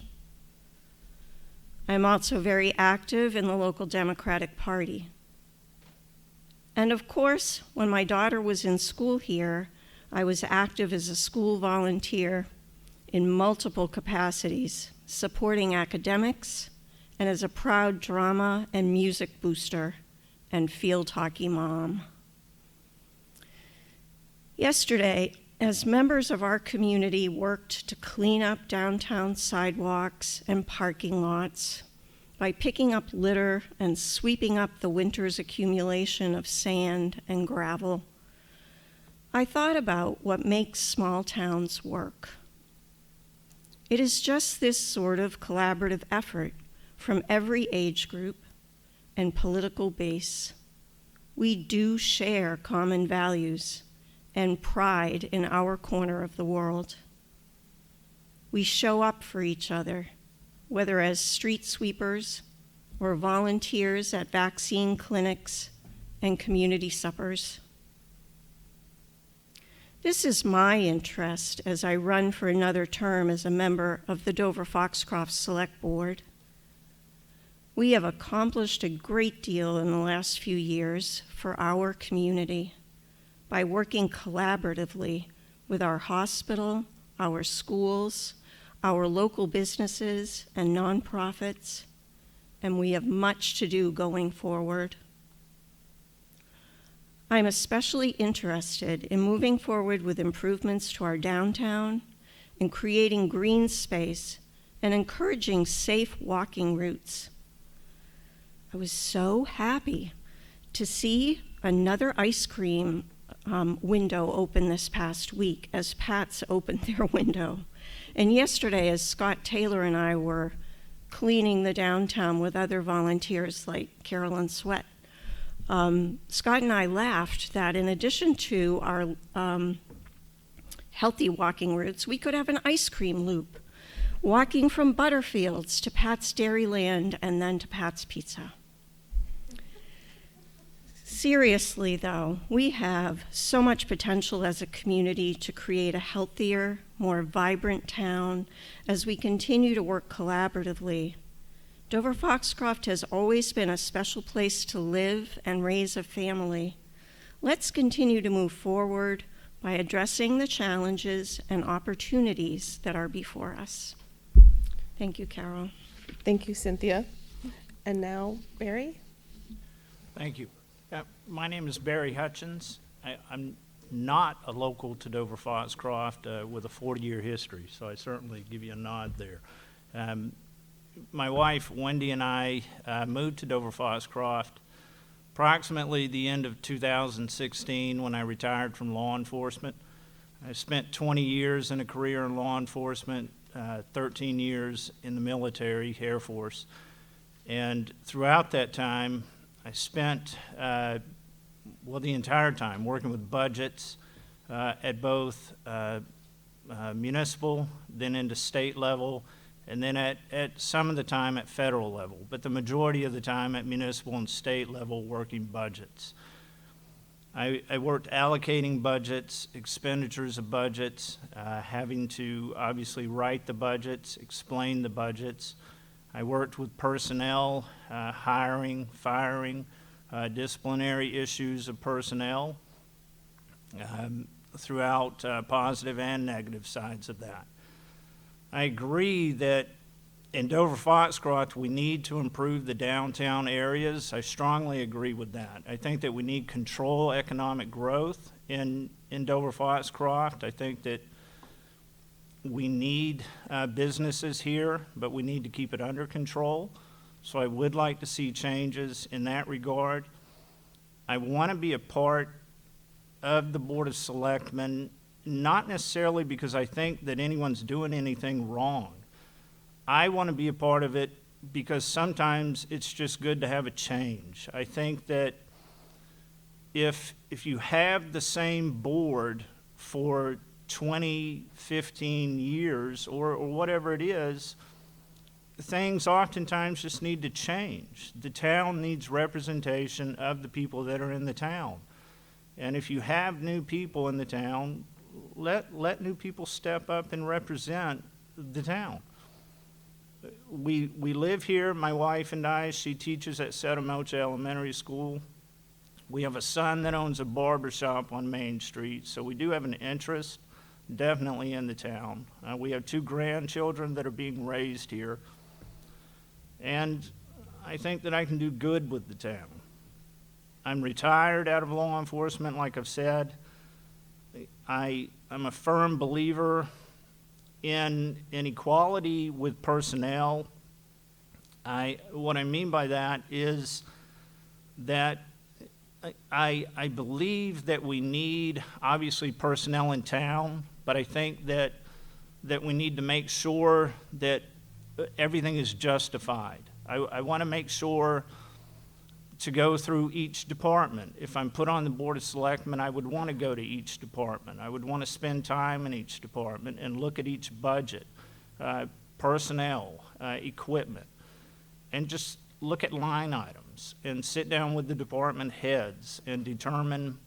I'm also very active in the local Democratic Party. And of course, when my daughter was in school here, I was active as a school volunteer in multiple capacities, supporting academics, and as a proud drama and music booster and field hockey mom. Yesterday, as members of our community worked to clean up downtown sidewalks and parking lots by picking up litter and sweeping up the winter's accumulation of sand and gravel, I thought about what makes small towns work. It is just this sort of collaborative effort from every age group and political base. We do share common values and pride in our corner of the world. We show up for each other, whether as street sweepers or volunteers at vaccine clinics and community suppers. This is my interest as I run for another term as a member of the Dover-Foxcroft Select Board. We have accomplished a great deal in the last few years for our community by working collaboratively with our hospital, our schools, our local businesses and nonprofits, and we have much to do going forward. I'm especially interested in moving forward with improvements to our downtown and creating green space and encouraging safe walking routes. I was so happy to see another ice cream window open this past week as Pat's opened their window. And yesterday, as Scott Taylor and I were cleaning the downtown with other volunteers like Carolyn Sweat, Scott and I laughed that in addition to our healthy walking routes, we could have an ice cream loop, walking from Butterfields to Pat's Dairyland and then to Pat's Pizza. Seriously, though, we have so much potential as a community to create a healthier, more vibrant town as we continue to work collaboratively. Dover-Foxcroft has always been a special place to live and raise a family. Let's continue to move forward by addressing the challenges and opportunities that are before us. Thank you, Carol. Thank you, Cynthia. And now, Barry? Thank you. My name is Barry Hutchins. I'm not a local to Dover-Foxcroft with a 40-year history, so I certainly give you a nod there. My wife, Wendy, and I moved to Dover-Foxcroft approximately the end of 2016 when I retired from law enforcement. I spent 20 years in a career in law enforcement, 13 years in the military, Air Force. And throughout that time, I spent, the entire time working with budgets at both municipal, then into state level, and then at some of the time at federal level, but the majority of the time at municipal and state level working budgets. I worked allocating budgets, expenditures of budgets, having to obviously write the budgets, explain the budgets. I worked with personnel, hiring, firing, disciplinary issues of personnel throughout positive and negative sides of that. I agree that In Dover-Foxcroft, we need to improve the downtown areas. I strongly agree with that. I think that we need control economic growth in Dover-Foxcroft. I think that we need businesses here, but we need to keep it under control. So I would like to see changes in that regard. I want to be a part of the Board of Selectmen, not necessarily because I think that anyone's doing anything wrong. I want to be a part of it because sometimes it's just good to have a change. I think that if you have the same board for 20, 15 years or whatever it is, things oftentimes just need to change. The town needs representation of the people that are in the town. And if you have new people in the town, let new people step up and represent the town. We live here, my wife and I. She teaches at Setamocha Elementary School. We have a son that owns a barber shop on Main Street, so we do have an interest definitely in the town. We have 2 grandchildren that are being raised here, and I think that I can do good with the town. I'm retired out of law enforcement, like I've said. I'm a firm believer in equality with personnel. What I mean by that is that I believe that we need, obviously, personnel in town, but I think that we need to make sure that everything is justified. I want to make sure to go through each department. If I'm put on the Board of Selectmen, I would want to go to each department. I would want to spend time in each department and look at each budget, personnel, equipment, and just look at line items and sit down with the department heads and determine,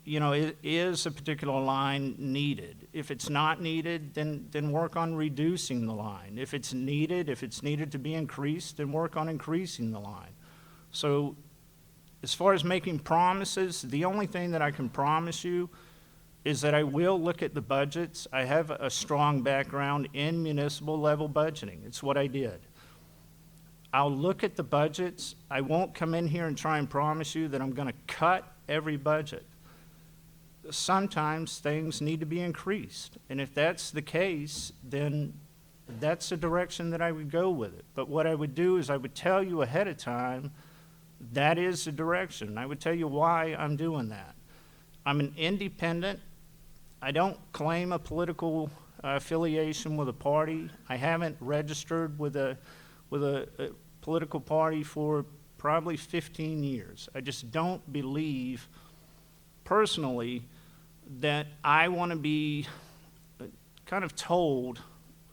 is a particular line needed? If it's not needed, then work on reducing the line. If it's needed to be increased, then work on increasing the line. So as far as making promises, the only thing that I can promise you is that I will look at the budgets. I have a strong background in municipal level budgeting. It's what I did. I'll look at the budgets. I won't come in here and try and promise you that I'm going to cut every budget. Sometimes things need to be increased. And if that's the case, then that's the direction that I would go with it. But what I would do is I would tell you ahead of time that is the direction. I would tell you why I'm doing that. I'm an independent. I don't claim a political affiliation with a party. I haven't registered with a political party for probably 15 years. I just don't believe personally that I want to be kind of told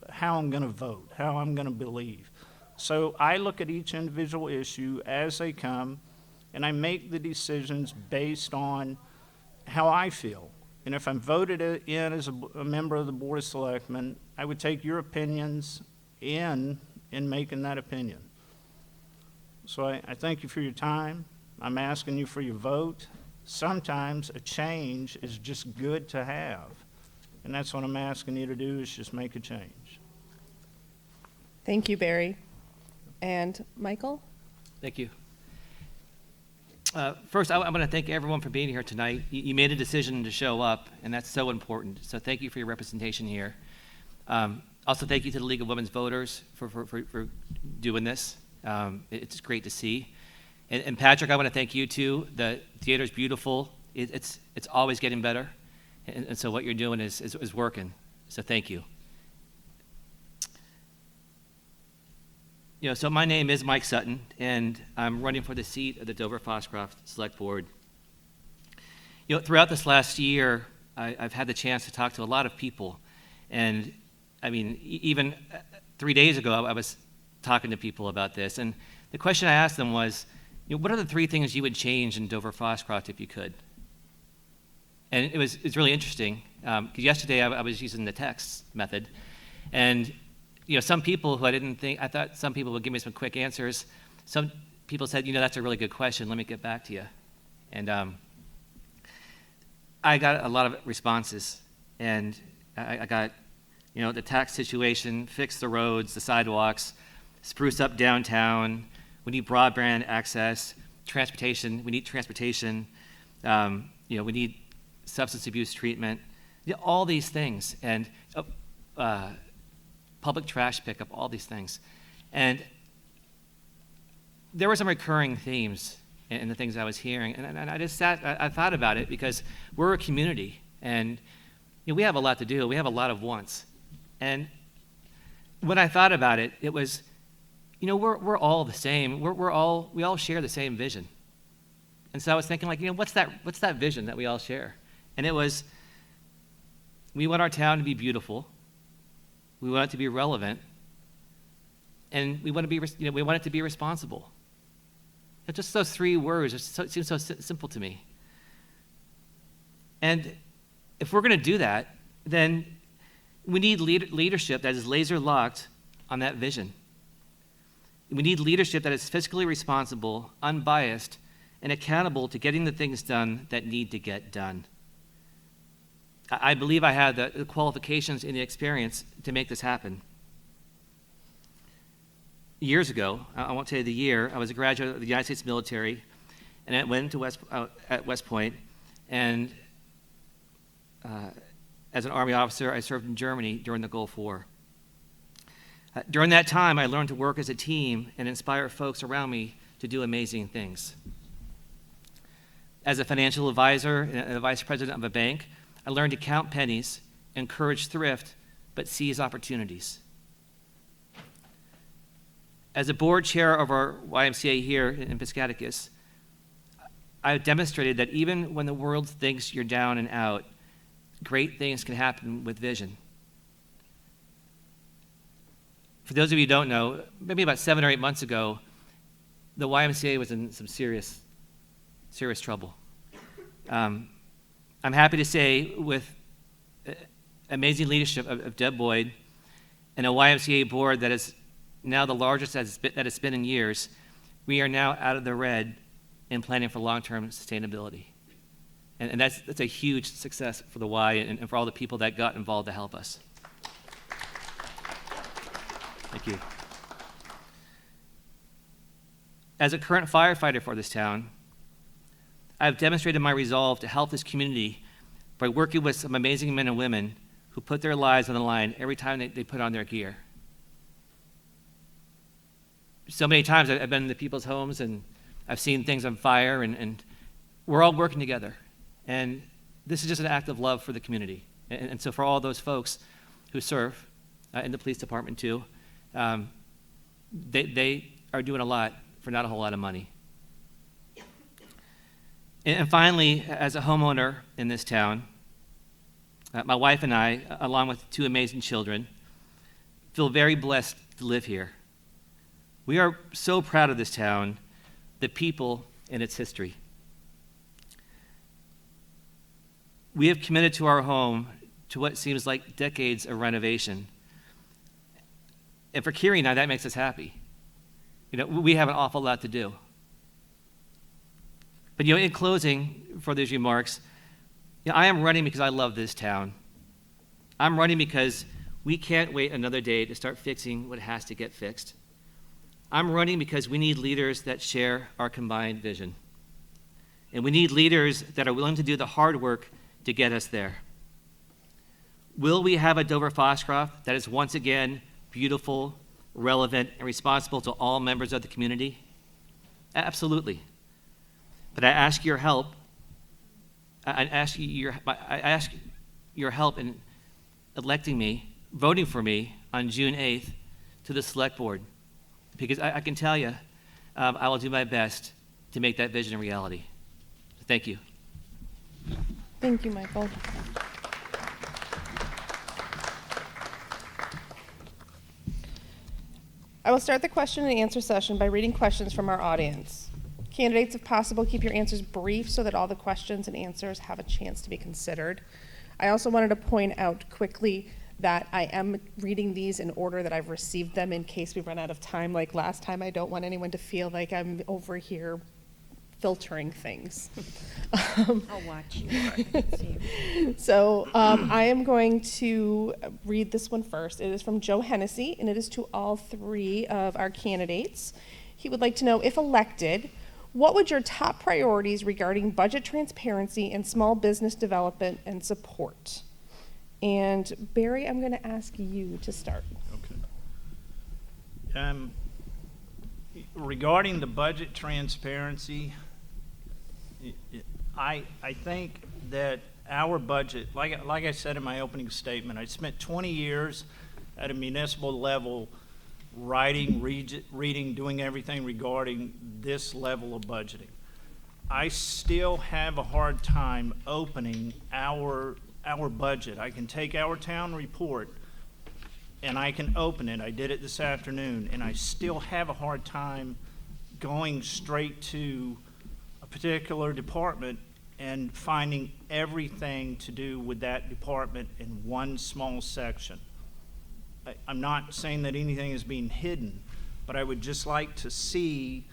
how I'm going to vote, how I'm going to believe. So I look at each individual issue as they come, and I make the decisions based on how I feel. And if I'm voted in as a member of the Board of Selectmen, I would take your opinions in making that opinion. So I thank you for your time. I'm asking you for your vote. Sometimes a change is just good to have. And that's what I'm asking you to do, is just make a change. Thank you, Barry. And Michael? Thank you. First, I want to thank everyone for being here tonight. You made a decision to show up, and that's so important. So thank you for your representation here. Also, thank you to the League of Women's Voters for doing this. It's great to see. And Patrick, I want to thank you too. The theater's beautiful. It's always getting better. And so what you're doing is working. So thank you. So my name is Mike Sutton, and I'm running for the seat of the Dover-Foxcroft Select Board. Throughout this last year, I've had the chance to talk to a lot of people, and I mean, even 3 days ago, I was talking to people about this, and the question I asked them was, what are the 3 things you would change in Dover-Foxcroft if you could? And it's really interesting, because yesterday I was using the text method, and some people who I thought some people would give me some quick answers. Some people said, that's a really good question. Let me get back to you. And I got a lot of responses. And I got You know, the tax situation, fix the roads, the sidewalks, spruce up downtown. We need broadband access, transportation. We need transportation. You know, we need substance abuse treatment. You know, all these things, and public trash pickup, all these things. And there were some recurring themes in the things I was hearing, and I just I thought about it, because we're a community, and you know, we have a lot to do. We have a lot of wants. And when I thought about it, it was, you know, we're all the same. We all share the same vision. And so I was thinking, like, you know, what's that vision that we all share? And it was, we want our town to be beautiful. We want it to be relevant, and we want it to be responsible. It's just those three words. It seems so simple to me. And if we're going to do that, then we need leadership that is laser locked on that vision. We need leadership that is fiscally responsible, unbiased, and accountable to getting the things done that need to get done. I believe I have the qualifications and the experience to make this happen. Years ago, I won't tell you the year, I was a graduate of the United States military, and I went to at West Point, and as an Army officer, I served in Germany during the Gulf War. During that time, I learned to work as a team and inspire folks around me to do amazing things. As a financial advisor and a vice president of a bank, I learned to count pennies, encourage thrift, but seize opportunities. As a board chair of our YMCA here in Piscataqua, I have demonstrated that even when the world thinks you're down and out, great things can happen with vision. For those of you who don't know, maybe about 7 or 8 months ago, the YMCA was in some serious trouble. I'm happy to say, with amazing leadership of Deb Boyd and a YMCA board that is now the largest that it's been in years, we are now out of the red and planning for long-term sustainability. And that's a huge success for the Y and for all the people that got involved to help us. Thank you. As a current firefighter for this town, I have demonstrated my resolve to help this community by working with some amazing men and women who put their lives on the line every time they put on their gear. So many times I've been in the people's homes and I've seen things on fire, and we're all working together. And this is just an act of love for the community. And so for all those folks who serve in the police department too, they are doing a lot for not a whole lot of money. And finally, as a homeowner in this town, my wife and I, along with 2 amazing children, feel very blessed to live here. We are so proud of this town, the people, and its history. We have committed to our home to what seems like decades of renovation. And for Kiri and I, that makes us happy. You know, we have an awful lot to do. But you know, in closing for these remarks, you know, I am running because I love this town. I'm running because we can't wait another day to start fixing what has to get fixed. I'm running because we need leaders that share our combined vision. And we need leaders that are willing to do the hard work to get us there. Will we have a Dover-Foxcroft that is once again beautiful, relevant, and responsible to all members of the community? Absolutely. But I ask your help. I ask your help in electing me, voting for me on June 8th to the Select Board, because I can tell you, I will do my best to make that vision a reality. Thank you. Thank you, Michael. I will start the question and answer session by reading questions from our audience. Candidates, if possible, keep your answers brief so that all the questions and answers have a chance to be considered. I also wanted to point out quickly that I am reading these in order that I've received them in case we run out of time like last time. I don't want anyone to feel like I'm over here filtering things. I'll watch you. I can see you. So I am going to read this one first. It is from Joe Hennessy, and it is to all three of our candidates. He would like to know, if elected, what would your top priorities regarding budget transparency and small business development and support? And Barry, I'm going to ask you to start. Okay. Regarding the budget transparency, I think that our budget, like I said in my opening statement, I spent 20 years at a municipal level writing, reading, doing everything regarding this level of budgeting. I still have a hard time opening our budget. I can take our town report and I can open it. I did it this afternoon, and I still have a hard time going straight to a particular department and finding everything to do with that department in one small section. I'm not saying that anything is being hidden, but I would just like to see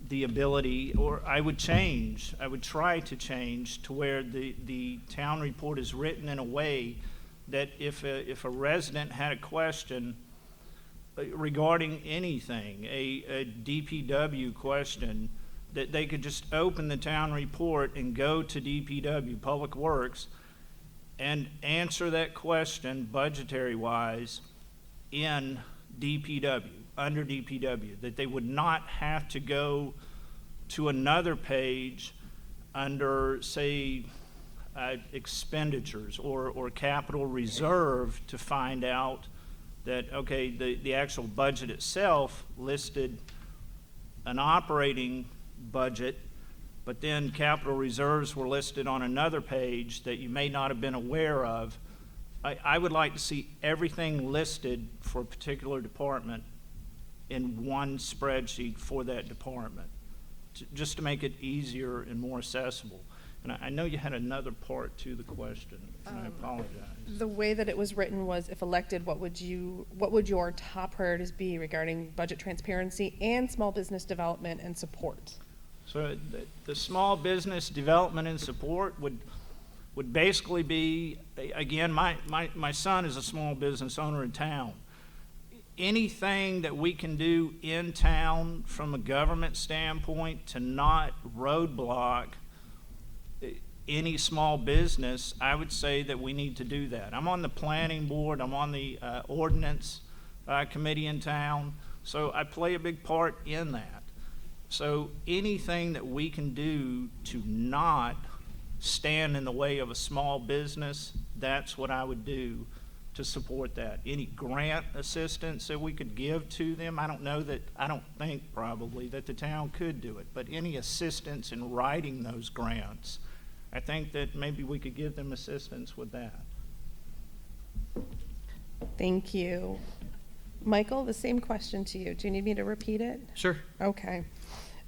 the ability, or I would try to change to where the town report is written in a way that if a resident had a question regarding anything, a DPW question, that they could just open the town report and go to DPW, Public Works, and answer that question budgetary-wise in DPW, under DPW, that they would not have to go to another page under, say, expenditures or capital reserve to find out that, okay, the actual budget itself listed an operating budget, but then capital reserves were listed on another page that you may not have been aware of. I would like to see everything listed for a particular department in one spreadsheet for that department, just to make it easier and more accessible. And I know you had another part to the question, and I apologize. The way that it was written was, if elected, what would your top priorities be regarding budget transparency and small business development and support? So the small business development and support would basically be, again, my son is a small business owner in town. Anything that we can do in town from a government standpoint to not roadblock any small business, I would say that we need to do that. I'm on the planning board, I'm on the ordinance committee in town, so I play a big part in that. So anything that we can do to not stand in the way of a small business, that's what I would do to support that. Any grant assistance that we could give to them, I don't think probably that the town could do it, but any assistance in writing those grants, I think that maybe we could give them assistance with that. Thank you. Michael, the same question to you. Do you need me to repeat it? Sure. Okay.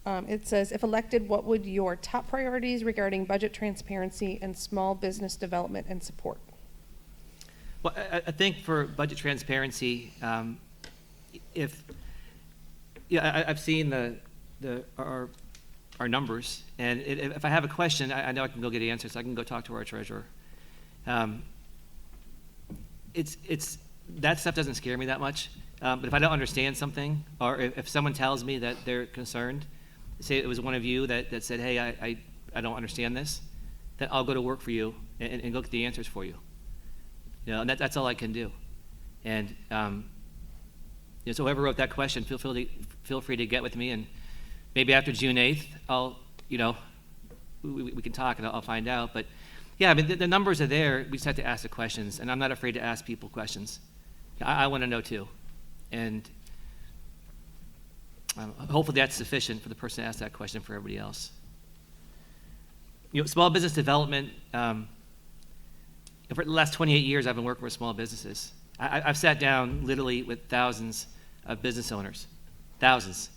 It says, if elected, what would your top priorities regarding budget transparency and small business development and support? Well, I think for budget transparency, I've seen our numbers, and if I have a question, I know I can go get answers. I can go talk to our treasurer. That stuff doesn't scare me that much. But if I don't understand something, or if someone tells me that they're concerned, say it was one of you that said, hey, I don't understand this, then I'll go to work for you and go get the answers for you. And that's all I can do. And so whoever wrote that question, feel free to get with me, and maybe after June 8th, we can talk and I'll find out. But yeah, I mean, the numbers are there. We just have to ask the questions, and I'm not afraid to ask people questions. I want to know too. And hopefully that's sufficient for the person to ask that question for everybody else. Small business development, for the last 28 years, I've been working with small businesses. I've sat down literally with thousands of business owners, thousands.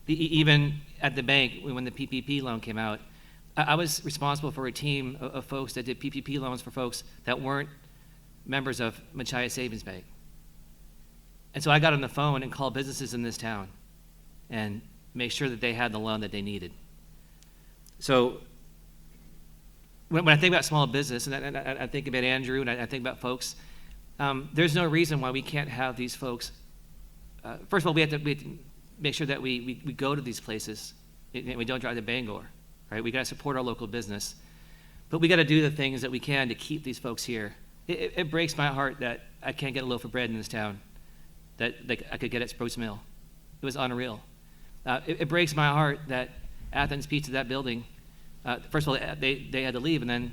Even at the bank, when the PPP loan came out, I was responsible for a team of folks that did PPP loans for folks that weren't members of Machias Savings Bank. And so I got on the phone and called businesses in this town and make sure that they had the loan that they needed. So when I think about small business, and I think about Andrew, and I think about folks, there's no reason why we can't have these folks. First of all, we have to make sure that we go to these places and we don't drive to Bangor, right? We got to support our local business, but we got to do the things that we can to keep these folks here. It breaks my heart that I can't get a loaf of bread in this town that I could get at Spruce Mill. It was unreal. It breaks my heart that Athens Pizza, that building, first of all, they had to leave, and then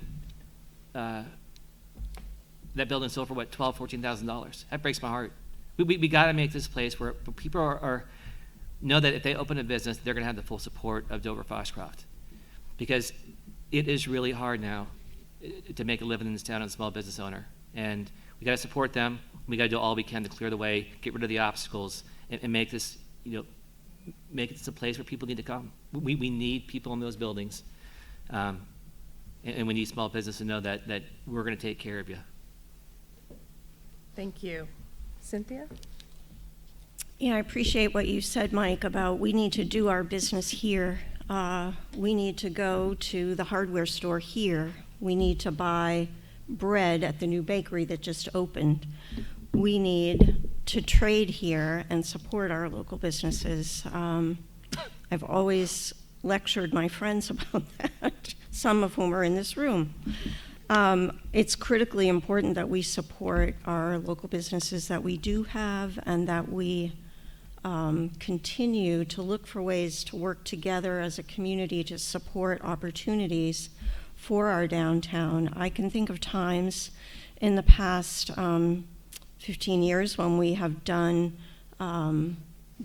that building sold for what, $12,000, $14,000. That breaks my heart. We got to make this place where people are know that if they open a business, they're going to have the full support of Dover-Foxcroft, because it is really hard now to make a living in this town as a small business owner, and we got to support them. We got to do all we can to clear the way, get rid of the obstacles, and make this, make it a place where people need to come. We need people in those buildings, and we need small business to know that we're going to take care of you. Thank you. Cynthia? Yeah, I appreciate what you said, Mike, about we need to do our business here. We need to go to the hardware store here. We need to buy bread at the new bakery that just opened. We need to trade here and support our local businesses. I've always lectured my friends about that, some of whom are in this room. It's critically important that we support our local businesses that we do have, and that we continue to look for ways to work together as a community to support opportunities for our downtown. I can think of times in the past 15 years when we have done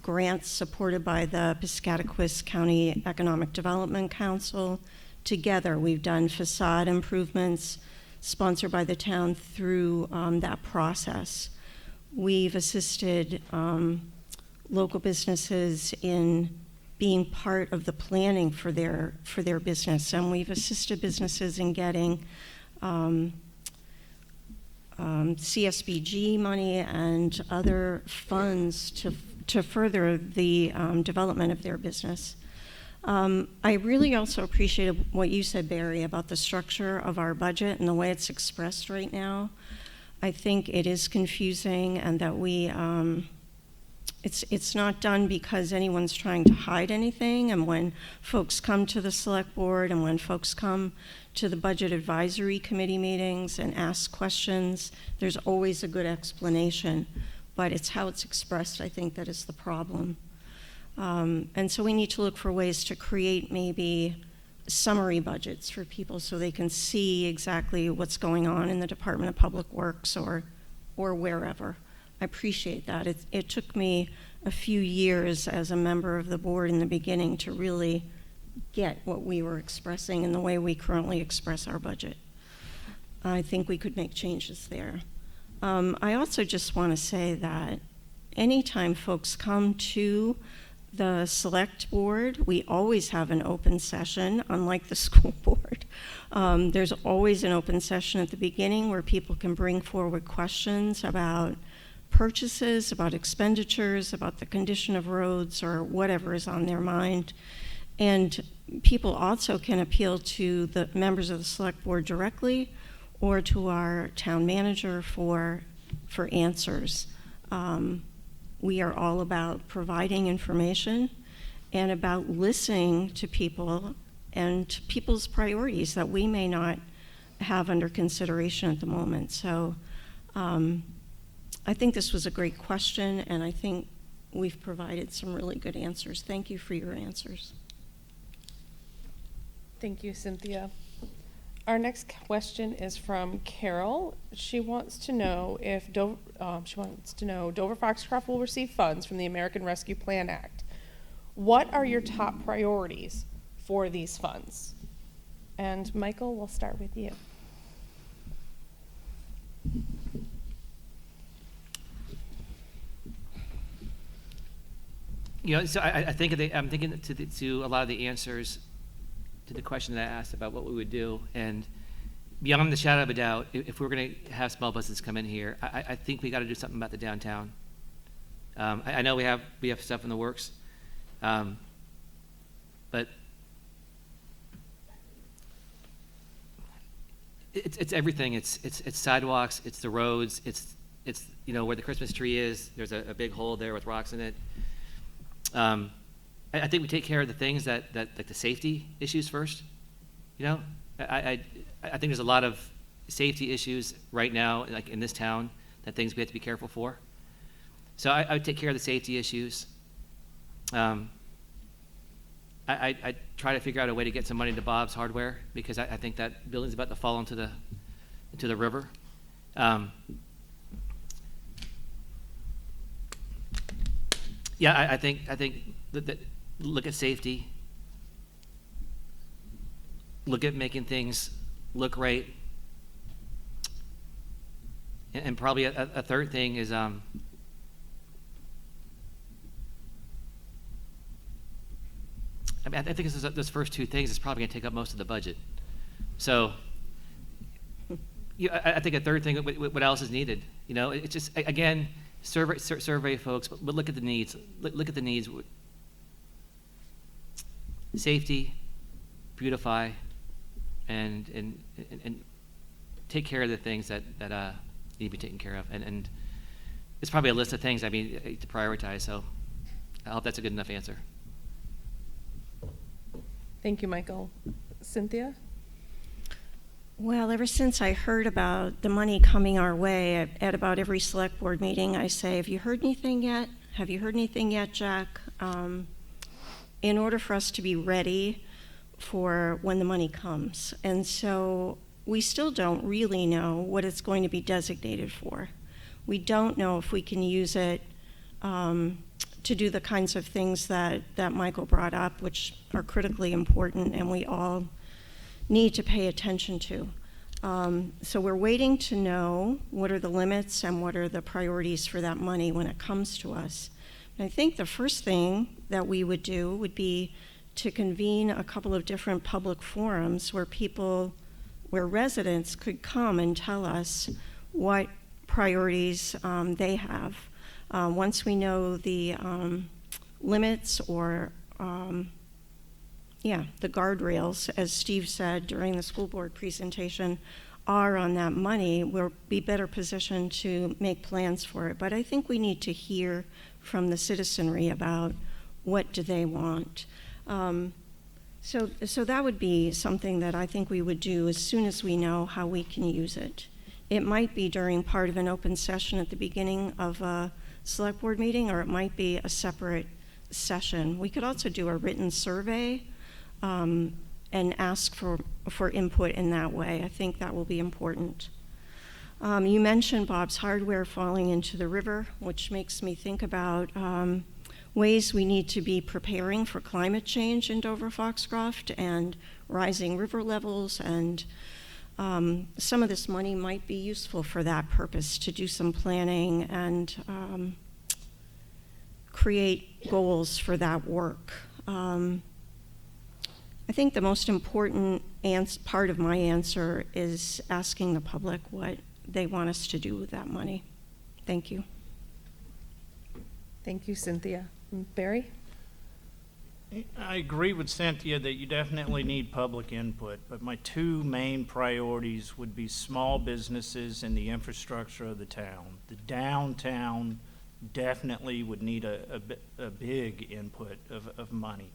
grants supported by the Piscataquis County Economic Development Council. Together, we've done facade improvements sponsored by the town through that process. We've assisted local businesses in being part of the planning for their business, and we've assisted businesses in getting CSBG money and other funds to further the development of their business. I really also appreciated what you said, Barry, about the structure of our budget and the way it's expressed right now. I think it is confusing, and that it's not done because anyone's trying to hide anything. And when folks come to the select board and when folks come to the budget advisory committee meetings and ask questions, there's always a good explanation, but it's how it's expressed, I think, that is the problem. And so we need to look for ways to create maybe summary budgets for people so they can see exactly what's going on in the Department of Public Works or wherever. I appreciate that. It took me a few years as a member of the board in the beginning to really get what we were expressing in the way we currently express our budget. I think we could make changes there. I also just want to say that anytime folks come to the select board, we always have an open session, unlike the school board. There's always an open session at the beginning where people can bring forward questions about purchases, about expenditures, about the condition of roads, or whatever is on their mind. And people also can appeal to the members of the select board directly or to our town manager for answers. We are all about providing information and about listening to people and to people's priorities that we may not have under consideration at the moment. So I think this was a great question, and I think we've provided some really good answers. Thank you for your answers. Thank you, Cynthia. Our next question is from Carol. She wants to know if Dover-Foxcroft will receive funds from the American Rescue Plan Act. What are your top priorities for these funds? And Michael, we'll start with you. So I think I'm thinking to a lot of the answers to the question that I asked about what we would do, and beyond the shadow of a doubt, if we're going to have small businesses come in here, I think we got to do something about the downtown. I know we have stuff in the works. but it's everything. It's sidewalks, it's the roads, it's where the Christmas tree is. There's a big hole there with rocks in it. I think we take care of the things that like the safety issues first. I think there's a lot of safety issues right now, like in this town, that things we have to be careful for. So I would take care of the safety issues. I try to figure out a way to get some money to Bob's Hardware, because I think that building's about to fall into the river. I think that look at safety, look at making things look right, and probably a third thing is I think those first two things is probably going to take up most of the budget. So, I think a third thing, what else is needed? It's just, again, survey folks, but look at the needs. Look at the needs. Safety, beautify, and take care of the things that need to be taken care of. And it's probably a list of things to prioritize. So, I hope that's a good enough answer. Thank you, Michael. Cynthia? Well, ever since I heard about the money coming our way at about every select board meeting, I say, have you heard anything yet? Have you heard anything yet, Jack? In order for us to be ready for when the money comes. And so we still don't really know what it's going to be designated for. We don't know if we can use it to do the kinds of things that Michael brought up, which are critically important and we all need to pay attention to. So we're waiting to know what are the limits and what are the priorities for that money when it comes to us. And I think the first thing that we would do would be to convene a couple of different public forums where residents could come and tell us what priorities they have. Once we know the limits or the guardrails, as Steve said during the school board presentation, are on that money, we'll be better positioned to make plans for it. But I think we need to hear from the citizenry about what do they want. So that would be something that I think we would do as soon as we know how we can use it. It might be during part of an open session at the beginning of a select board meeting, or it might be a separate session. We could also do a written survey and ask for input in that way. I think that will be important. You mentioned Bob's Hardware falling into the river, which makes me think about ways we need to be preparing for climate change in Dover-Foxcroft and rising river levels, and some of this money might be useful for that purpose, to do some planning and create goals for that work. I think the most important part of my answer is asking the public what they want us to do with that money. Thank you. Thank you, Cynthia. Barry? I agree with Cynthia that you definitely need public input, but my two main priorities would be small businesses and the infrastructure of the town. The downtown definitely would need a big input of money.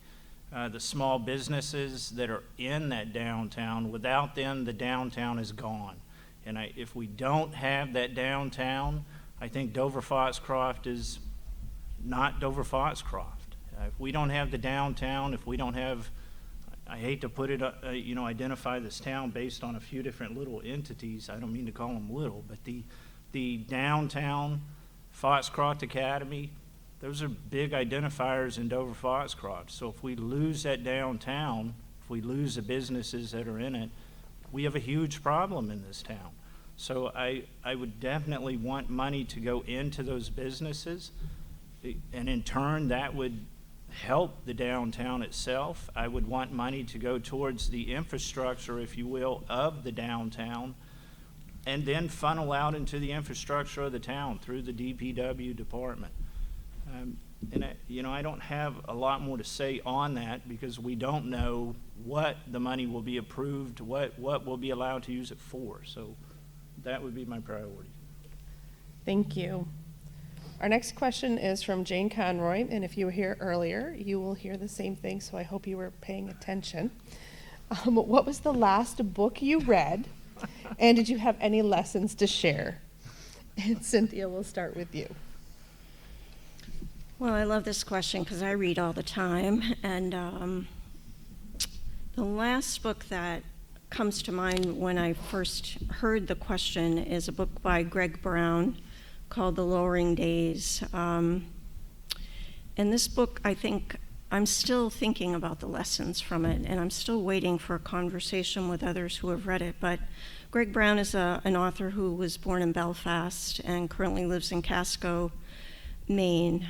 The small businesses that are in that downtown, without them, the downtown is gone. And if we don't have that downtown, I think Dover-Foxcroft is not Dover-Foxcroft. If we don't have the downtown, if we don't have, I hate to put it, identify this town based on a few different little entities. I don't mean to call them little, but the downtown, Foxcroft Academy, those are big identifiers in Dover-Foxcroft. So if we lose that downtown, if we lose the businesses that are in it, we have a huge problem in this town. So I would definitely want money to go into those businesses, and in turn that would help the downtown itself. I would want money to go towards the infrastructure, if you will, of the downtown, and then funnel out into the infrastructure of the town through the DPW department. I don't have a lot more to say on that because we don't know what the money will be approved, what we'll be allowed to use it for. So that would be my priority. Thank you. Our next question is from Jane Conroy, and if you were here earlier, you will hear the same thing, so I hope you were paying attention. What was the last book you read, and did you have any lessons to share? And Cynthia, we'll start with you. Well, I love this question because I read all the time, and the last book that comes to mind when I first heard the question is a book by Greg Brown called The Lowering Days. And this book, I think, I'm still thinking about the lessons from it, and I'm still waiting for a conversation with others who have read it. But Greg Brown is an author who was born in Belfast and currently lives in Casco, Maine.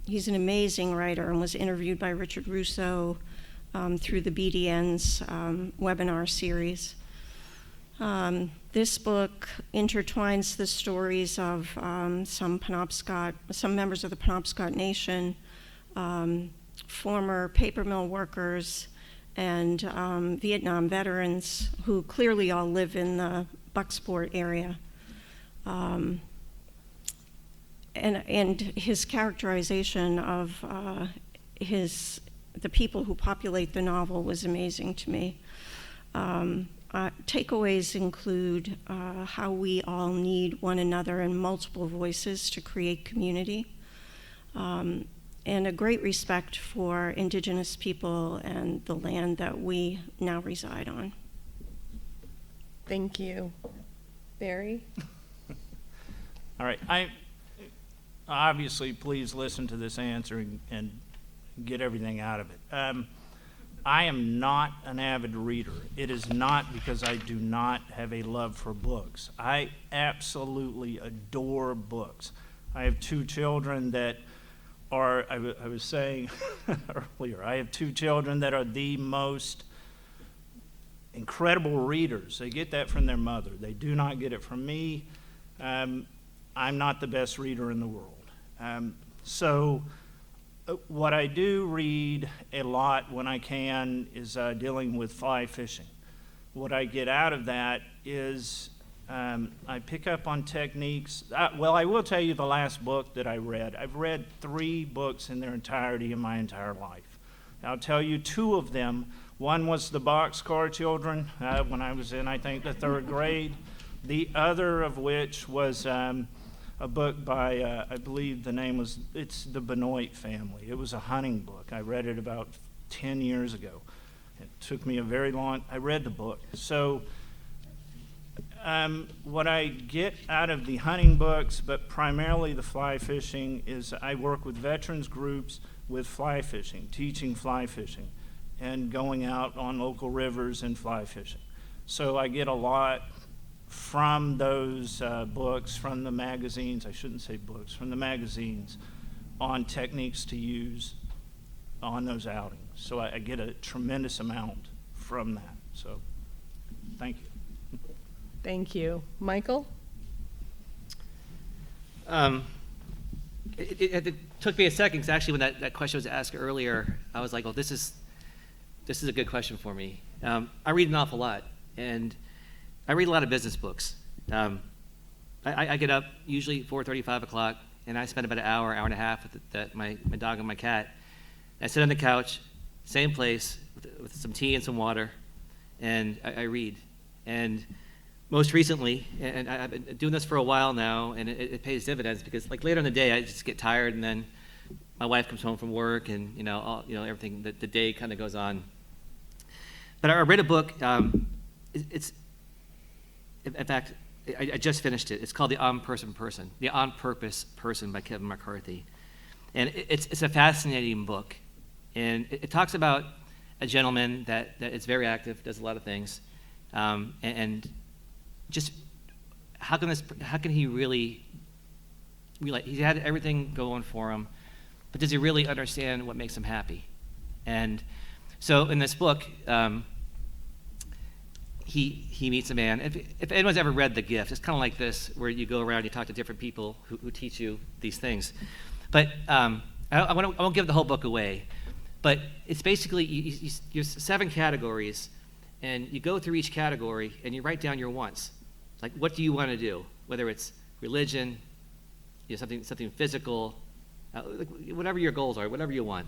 He's an amazing writer and was interviewed by Richard Russo through the BDN's webinar series. This book intertwines the stories of some members of the Penobscot Nation, former paper mill workers, and Vietnam veterans who clearly all live in the Bucksport area. And his characterization of the people who populate the novel was amazing to me. Takeaways include how we all need one another and multiple voices to create community, and a great respect for Indigenous people and the land that we now reside on. Thank you. Barry? All right. Obviously, please listen to this answer and get everything out of it. I am not an avid reader. It is not because I do not have a love for books. I absolutely adore books. I have two children that are, I was saying earlier, I have two children that are the most incredible readers. They get that from their mother. They do not get it from me. I'm not the best reader in the world. What I do read a lot when I can is dealing with fly fishing. What I get out of that is I pick up on techniques. Well, I will tell you the last book that I read. I've read 3 books in their entirety in my entire life. I'll tell you 2 of them. One was The Boxcar Children when I was in, I think, the 3rd grade. The other of which was a book by, I believe the name was, it's the Benoit family. It was a hunting book. I read it about 10 years ago. It took me a very long, I read the book. So what I get out of the hunting books, but primarily the fly fishing, is I work with veterans groups with fly fishing, teaching fly fishing, and going out on local rivers and fly fishing. So I get a lot from those books, from the magazines, I shouldn't say books, from the magazines on techniques to use on those outings. So I get a tremendous amount from that. So thank you. Thank you. Michael? It took me a second, because actually when that question was asked earlier, I was like, well, this is a good question for me. I read an awful lot, and I read a lot of business books. I get up usually 4:30, 5 o'clock, and I spend about an hour and a half with my dog and my cat. I sit on the couch, same place, with some tea and some water, and I read. And most recently, and I've been doing this for a while now, and it pays dividends, because like later in the day, I just get tired, and then my wife comes home from work, and everything, the day kind of goes on. But I read a book. In fact, I just finished it. It's called The On Purpose Person by Kevin McCarthy. And it's a fascinating book. And it talks about a gentleman that is very active, does a lot of things, and just how can he really he had everything going for him, but does he really understand what makes him happy? And so in this book, he meets a man. If anyone's ever read The Gift, it's kind of like this, where you go around, you talk to different people who teach you these things. But I won't give the whole book away, but it's basically you're 7 categories, and you go through each category and you write down your wants. Like, what do you want to do? Whether it's religion, something physical, like whatever your goals are, whatever you want.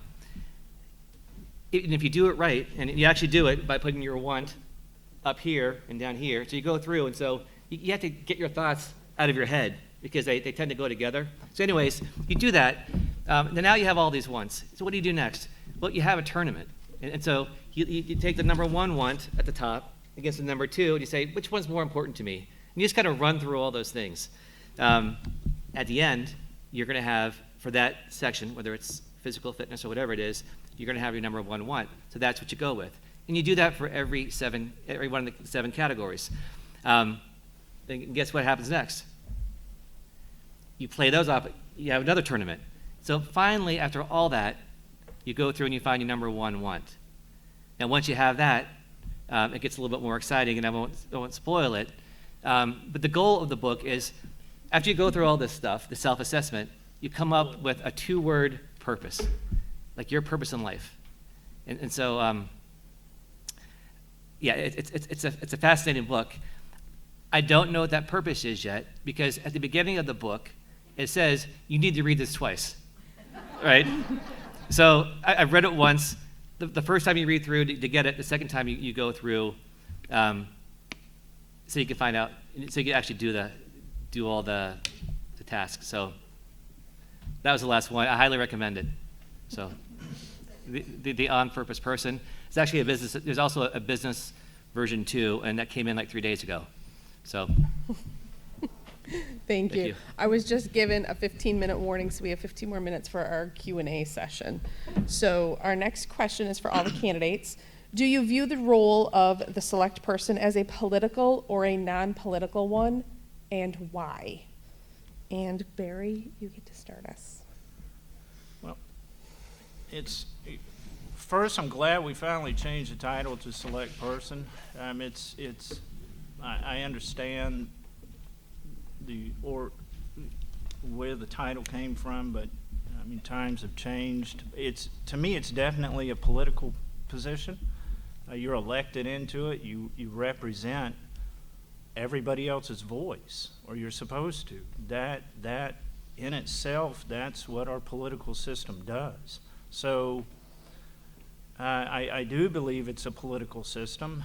And if you do it right, and you actually do it by putting your want up here and down here, so you go through, and so you have to get your thoughts out of your head because they tend to go together. So anyways, you do that, then now you have all these wants. So what do you do next? Well, you have a tournament. And so you take the number 1 want at the top against the number 2, and you say, which one's more important to me? And you just kind of run through all those things. At the end, you're going to have, for that section, whether it's physical fitness or whatever it is, you're going to have your number 1 want. So that's what you go with. And you do that for every one of the 7 categories. Then guess what happens next? You play those off, you have another tournament. So finally, after all that, you go through and you find your number 1 want. Now, once you have that, it gets a little bit more exciting, and I won't spoil it. But the goal of the book is, after you go through all this stuff, the self-assessment, you come up with a 2-word purpose, like your purpose in life. And so, yeah, it's a fascinating book. I don't know what that purpose is yet, because at the beginning of the book, it says you need to read this twice, right? So I've read it once. The first time you read through to get it, the second time you go through, so you can find out, so you can actually do all the tasks. So that was the last one. I highly recommend it. So the on-purpose person. It's actually a business. There's also a business version too, and that came in like 3 days ago. So. Thank you. I was just given a 15-minute warning, so we have 15 more minutes for our Q&A session. So our next question is for all the candidates. Do you view the role of the select person as a political or a non-political one, and why? And Barry, you get to start us. Well, first, I'm glad we finally changed the title to select person. I understand where the title came from, but I mean, times have changed. To me, it's definitely a political position. You're elected into it. You represent everybody else's voice, or you're supposed to. That in itself, that's what our political system does. So I do believe it's a political system.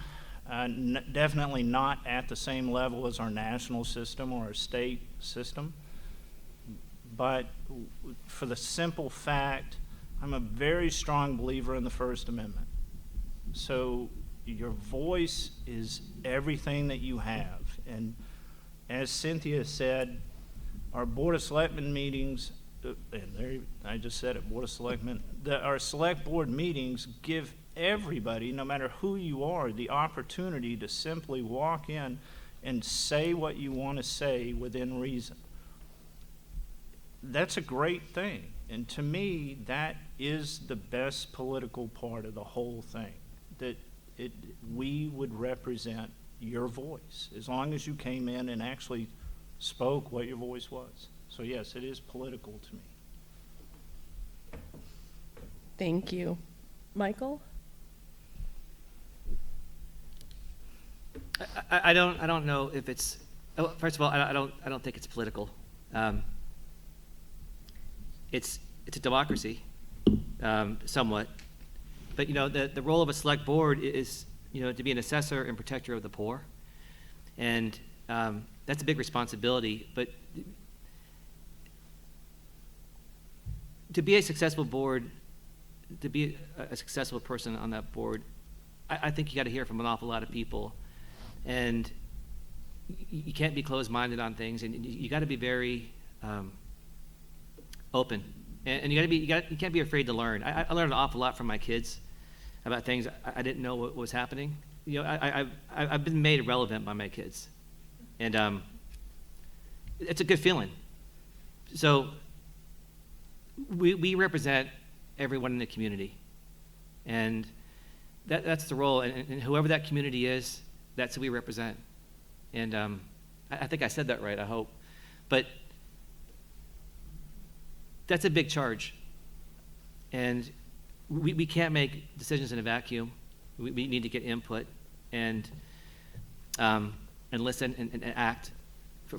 Definitely not at the same level as our national system or our state system. But for the simple fact, I'm a very strong believer in the First Amendment. So your voice is everything that you have. And as Cynthia said, our Board of Selectmen meetings, I just said it, Board of Selectmen, our select board meetings give everybody, no matter who you are, the opportunity to simply walk in and say what you want to say within reason. That's a great thing. And to me, that is the best political part of the whole thing, that we would represent your voice, as long as you came in and actually spoke what your voice was. So yes, it is political to me. Thank you. Michael? I don't know if it's. First of all, I don't think it's political. It's a democracy, somewhat. But the role of a select board is to be an assessor and protector of the poor, and that's a big responsibility. But to be a successful board, to be a successful person on that board, I think you got to hear from an awful lot of people. And you can't be closed-minded on things, and you got to be very open. And you can't be afraid to learn. I learned an awful lot from my kids about things I didn't know what was happening. I've been made relevant by my kids, and it's a good feeling. So we represent everyone in the community, and that's the role. And whoever that community is, that's who we represent. And I think I said that right, I hope. But that's a big charge. And we can't make decisions in a vacuum. We need to get input and listen and act for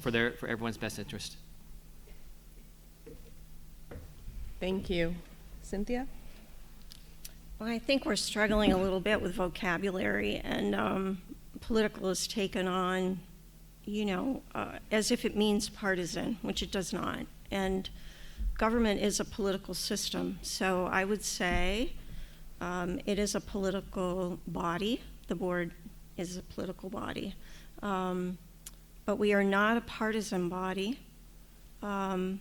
everyone's best interest. Thank you. Cynthia? Well, I think we're struggling a little bit with vocabulary, and political is taken on, as if it means partisan, which it does not. And government is a political system, so I would say it is a political body. The board is a political body. But we are not a partisan body. In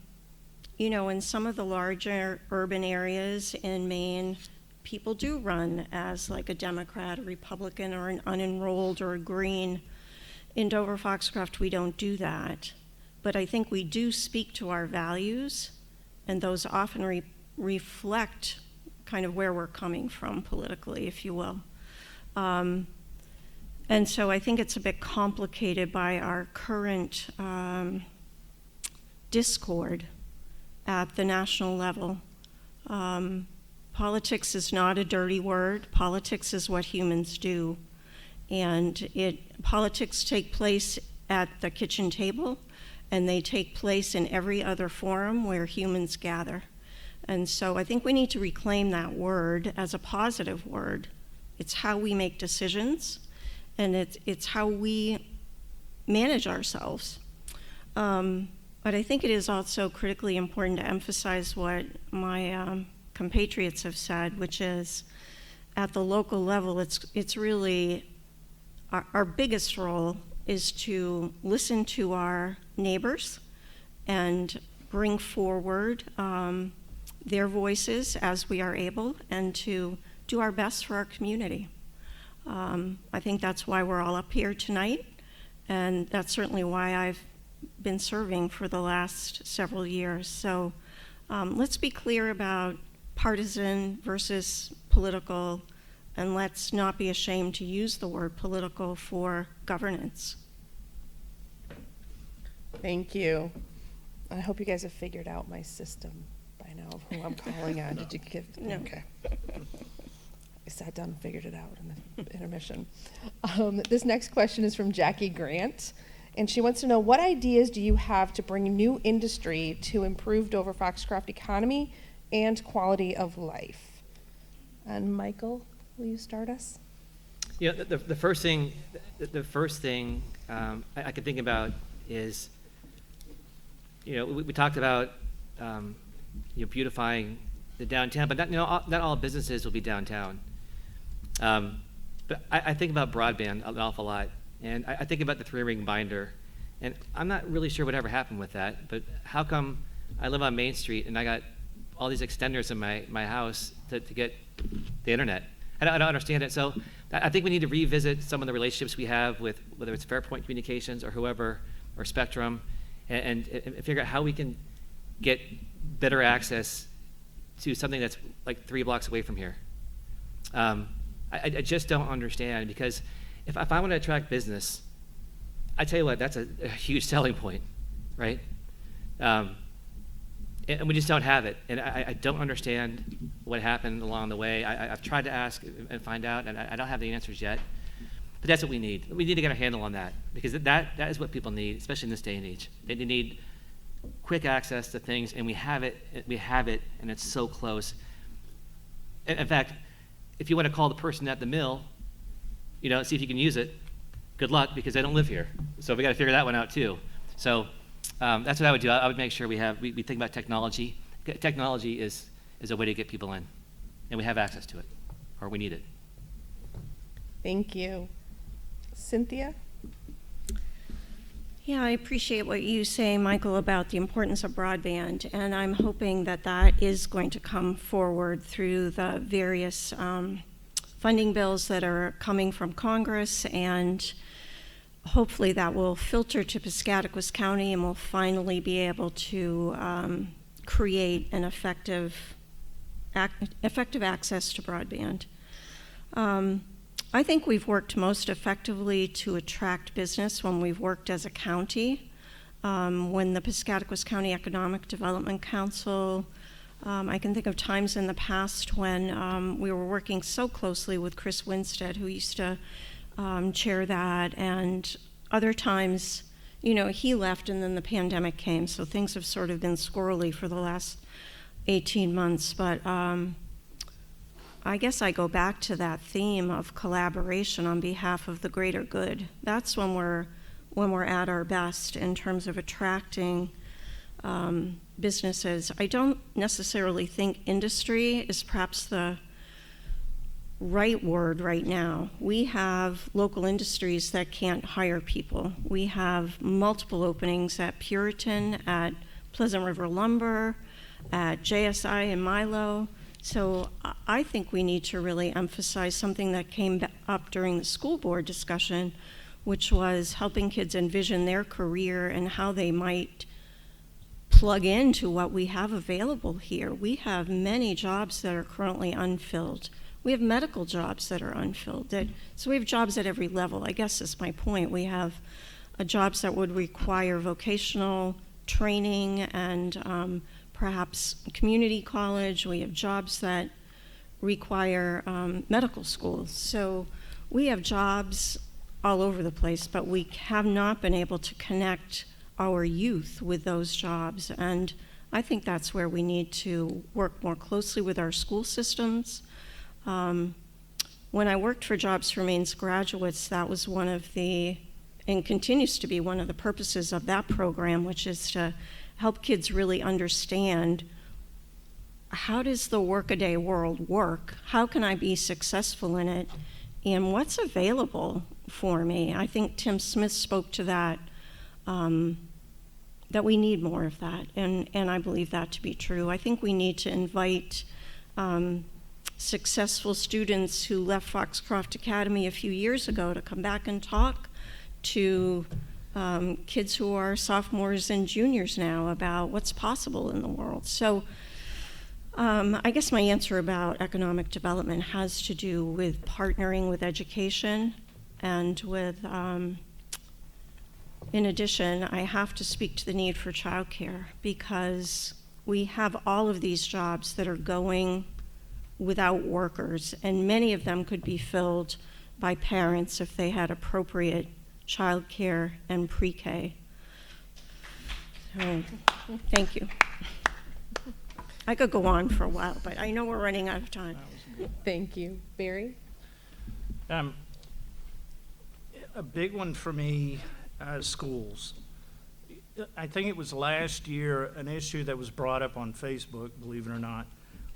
some of the larger urban areas in Maine, people do run as like a Democrat, a Republican, or an unenrolled or a Green. In Dover-Foxcroft, we don't do that. But I think we do speak to our values, and those often reflect kind of where we're coming from politically, if you will. And so I think it's a bit complicated by our current discord at the national level. Politics is not a dirty word. Politics is what humans do. And politics take place at the kitchen table, and they take place in every other forum where humans gather. And so I think we need to reclaim that word as a positive word. It's how we make decisions, and it's how we manage ourselves. But I think it is also critically important to emphasize what my compatriots have said, which is at the local level, it's really our biggest role is to listen to our neighbors and bring forward their voices as we are able, and to do our best for our community. I think that's why we're all up here tonight, and that's certainly why I've been serving for the last several years. So let's be clear about partisan versus political, and let's not be ashamed to use the word political for governance. Thank you. I hope you guys have figured out my system by now of who I'm calling on. Did you get? No. Okay. I sat down and figured it out in the intermission. This next question is from Jackie Grant, and she wants to know, what ideas do you have to bring new industry to improve Dover-Foxcroft economy and quality of life? And Michael, will you start us? The first thing I can think about is, we talked about beautifying the downtown, but not all businesses will be downtown. But I think about broadband an awful lot, and I think about the 3-ring binder, and I'm not really sure whatever happened with that, but how come I live on Main Street and I got all these extenders in my house to get the internet? I don't understand it. So I think we need to revisit some of the relationships we have with, whether it's Fairpoint Communications or whoever, or Spectrum, and figure out how we can get better access to something that's like 3 blocks away from here. I just don't understand, because if I want to attract business, I tell you what, that's a huge selling point, right? And we just don't have it. And I don't understand what happened along the way. I've tried to ask and find out, and I don't have the answers yet. But that's what we need. We need to get a handle on that, because that is what people need, especially in this day and age. They need quick access to things, and we have it, and it's so close. In fact, if you want to call the person at the mill, see if you can use it, good luck, because they don't live here. So we got to figure that one out too. So that's what I would do. I would make sure we think about technology. Technology is a way to get people in, and we have access to it, or we need it. Thank you. Cynthia? Yeah, I appreciate what you say, Michael, about the importance of broadband, and I'm hoping that is going to come forward through the various funding bills that are coming from Congress, and hopefully that will filter to Piscataquis County, and we'll finally be able to create an effective access to broadband. I think we've worked most effectively to attract business when we've worked as a county. When the Piscataquis County Economic Development Council I can think of times in the past when we were working so closely with Chris Winstead, who used to chair that, and other times, you know, he left and then the pandemic came, so things have sort of been squirrely for the last 18 months. But I guess I go back to that theme of collaboration on behalf of the greater good. That's when we're at our best in terms of attracting businesses. I don't necessarily think industry is perhaps the right word right now. We have local industries that can't hire people. We have multiple openings at Puritan, at Pleasant River Lumber, at JSI and Milo. So I think we need to really emphasize something that came up during the school board discussion, which was helping kids envision their career and how they might plug into what we have available here. We have many jobs that are currently unfilled. We have medical jobs that are unfilled. So we have jobs at every level. I guess is my point. We have jobs that would require vocational training and perhaps community college. We have jobs that require medical schools. So we have jobs all over the place, but we have not been able to connect our youth with those jobs. And I think that's where we need to work more closely with our school systems. When I worked for Jobs for Maine's graduates, that was one of the, and continues to be one of the purposes of that program, which is to help kids really understand, how does the workaday world work? How can I be successful in it? And what's available for me? I think Tim Smith spoke to that, that we need more of that, and I believe that to be true. I think we need to invite successful students who left Foxcroft Academy a few years ago to come back and talk to kids who are sophomores and juniors now about what's possible in the world. So I guess my answer about economic development has to do with partnering with education and with, in addition, I have to speak to the need for childcare, because we have all of these jobs that are going without workers, and many of them could be filled by parents if they had appropriate childcare and pre-K. So, thank you. I could go on for a while, but I know we're running out of time. Thank you. Barry? A big one for me, schools. I think it was last year, an issue that was brought up on Facebook, believe it or not,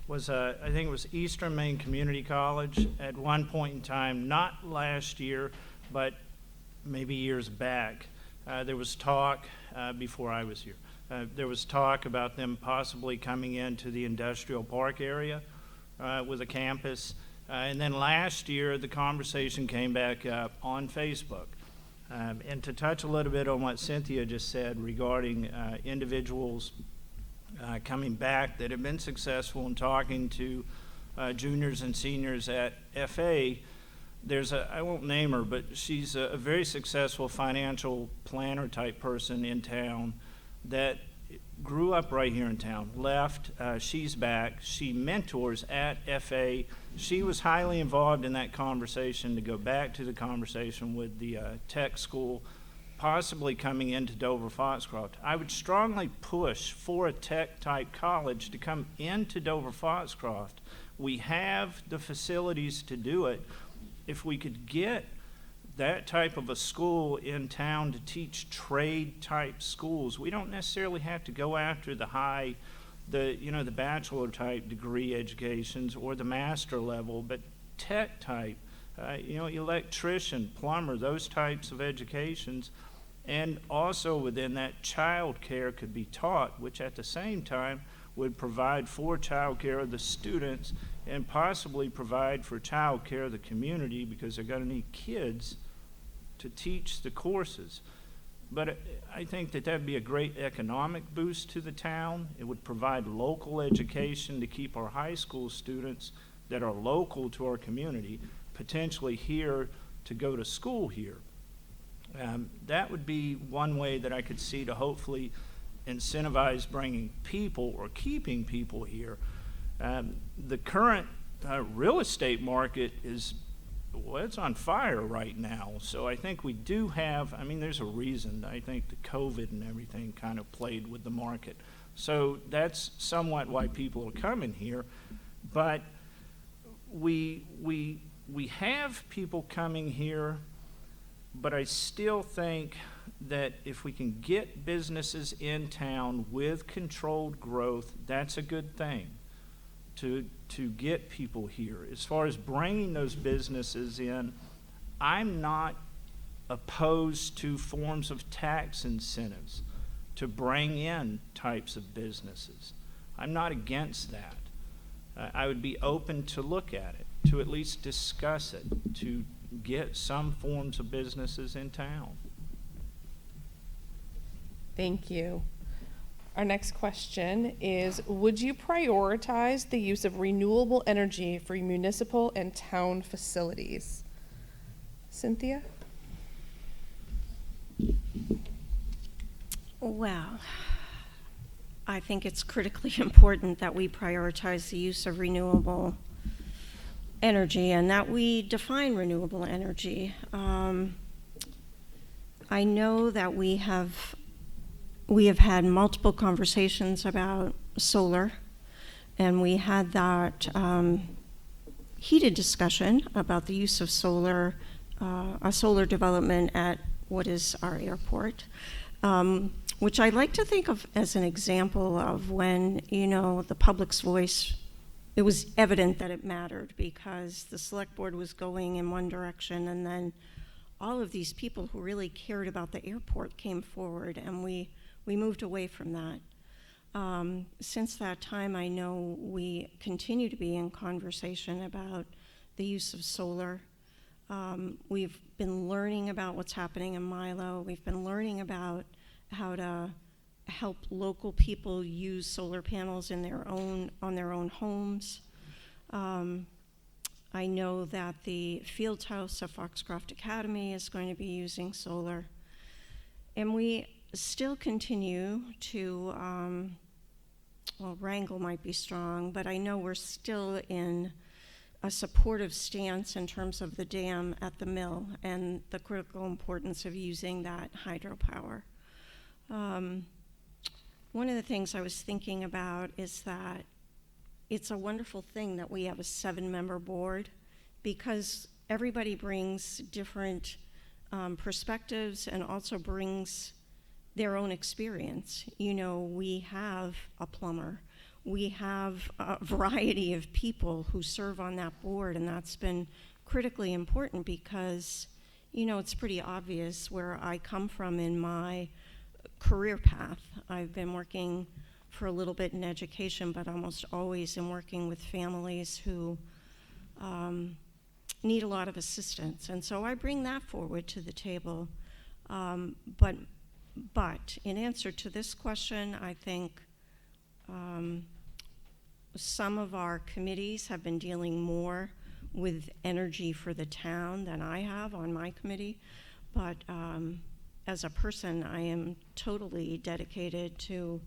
was I think it was Eastern Maine Community College at one point in time, not last year, but maybe years back. There was talk, before I was here, there was talk about them possibly coming into the industrial park area with a campus. And then last year, the conversation came back up on Facebook. And to touch a little bit on what Cynthia just said regarding individuals coming back that have been successful in talking to juniors and seniors at FA, there's I won't name her, but she's a very successful financial planner type person in town that grew up right here in town, left, she's back, she mentors at FA. She was highly involved in that conversation, to go back to the conversation with the tech school, possibly coming into Dover-Foxcroft. I would strongly push for a tech-type college to come into Dover-Foxcroft. We have the facilities to do it. If we could get that type of a school in town to teach trade-type schools, we don't necessarily have to go after the bachelor-type degree educations or the master level, but tech-type, electrician, plumber, those types of educations. And also within that, child care could be taught, which at the same time would provide for child care of the students and possibly provide for child care of the community, because they're going to need kids to teach the courses. But I think that that'd be a great economic boost to the town. It would provide local education to keep our high school students that are local to our community potentially here to go to school here. That would be one way that I could see to hopefully incentivize bringing people or keeping people here. The current real estate market is, well, it's on fire right now. So I think we do have, I mean, there's a reason. I think the COVID and everything kind of played with the market. So that's somewhat why people are coming here. But we have people coming here, but I still think that if we can get businesses in town with controlled growth, that's a good thing to get people here. As far as bringing those businesses in, I'm not opposed to forms of tax incentives to bring in types of businesses. I'm not against that. I would be open to look at it, to at least discuss it, to get some forms of businesses in town. Thank you. Our next question is, would you prioritize the use of renewable energy for municipal and town facilities? Cynthia? Well, I think it's critically important that we prioritize the use of renewable energy and that we define renewable energy. I know that we have had multiple conversations about solar, and we had that heated discussion about the use of solar, a solar development at what is our airport, which I like to think of as an example of when, the public's voice, it was evident that it mattered because the select board was going in one direction, and then all of these people who really cared about the airport came forward, and we moved away from that. Since that time, I know we continue to be in conversation about the use of solar. We've been learning about what's happening in Milo. We've been learning about how to help local people use solar panels on their own homes. I know that the field house of Foxcroft Academy is going to be using solar. And we still continue to, wrangle might be strong, but I know we're still in a supportive stance in terms of the dam at the mill and the critical importance of using that hydropower. One of the things I was thinking about is that it's a wonderful thing that we have a 7-member board because everybody brings different perspectives and also brings their own experience. We have a plumber. We have a variety of people who serve on that board, and that's been critically important because, it's pretty obvious where I come from in my career path. I've been working for a little bit in education, but almost always in working with families who need a lot of assistance. And so I bring that forward to the table. But in answer to this question, I think some of our committees have been dealing more with energy for the town than I have on my committee. But as a person, I am totally dedicated to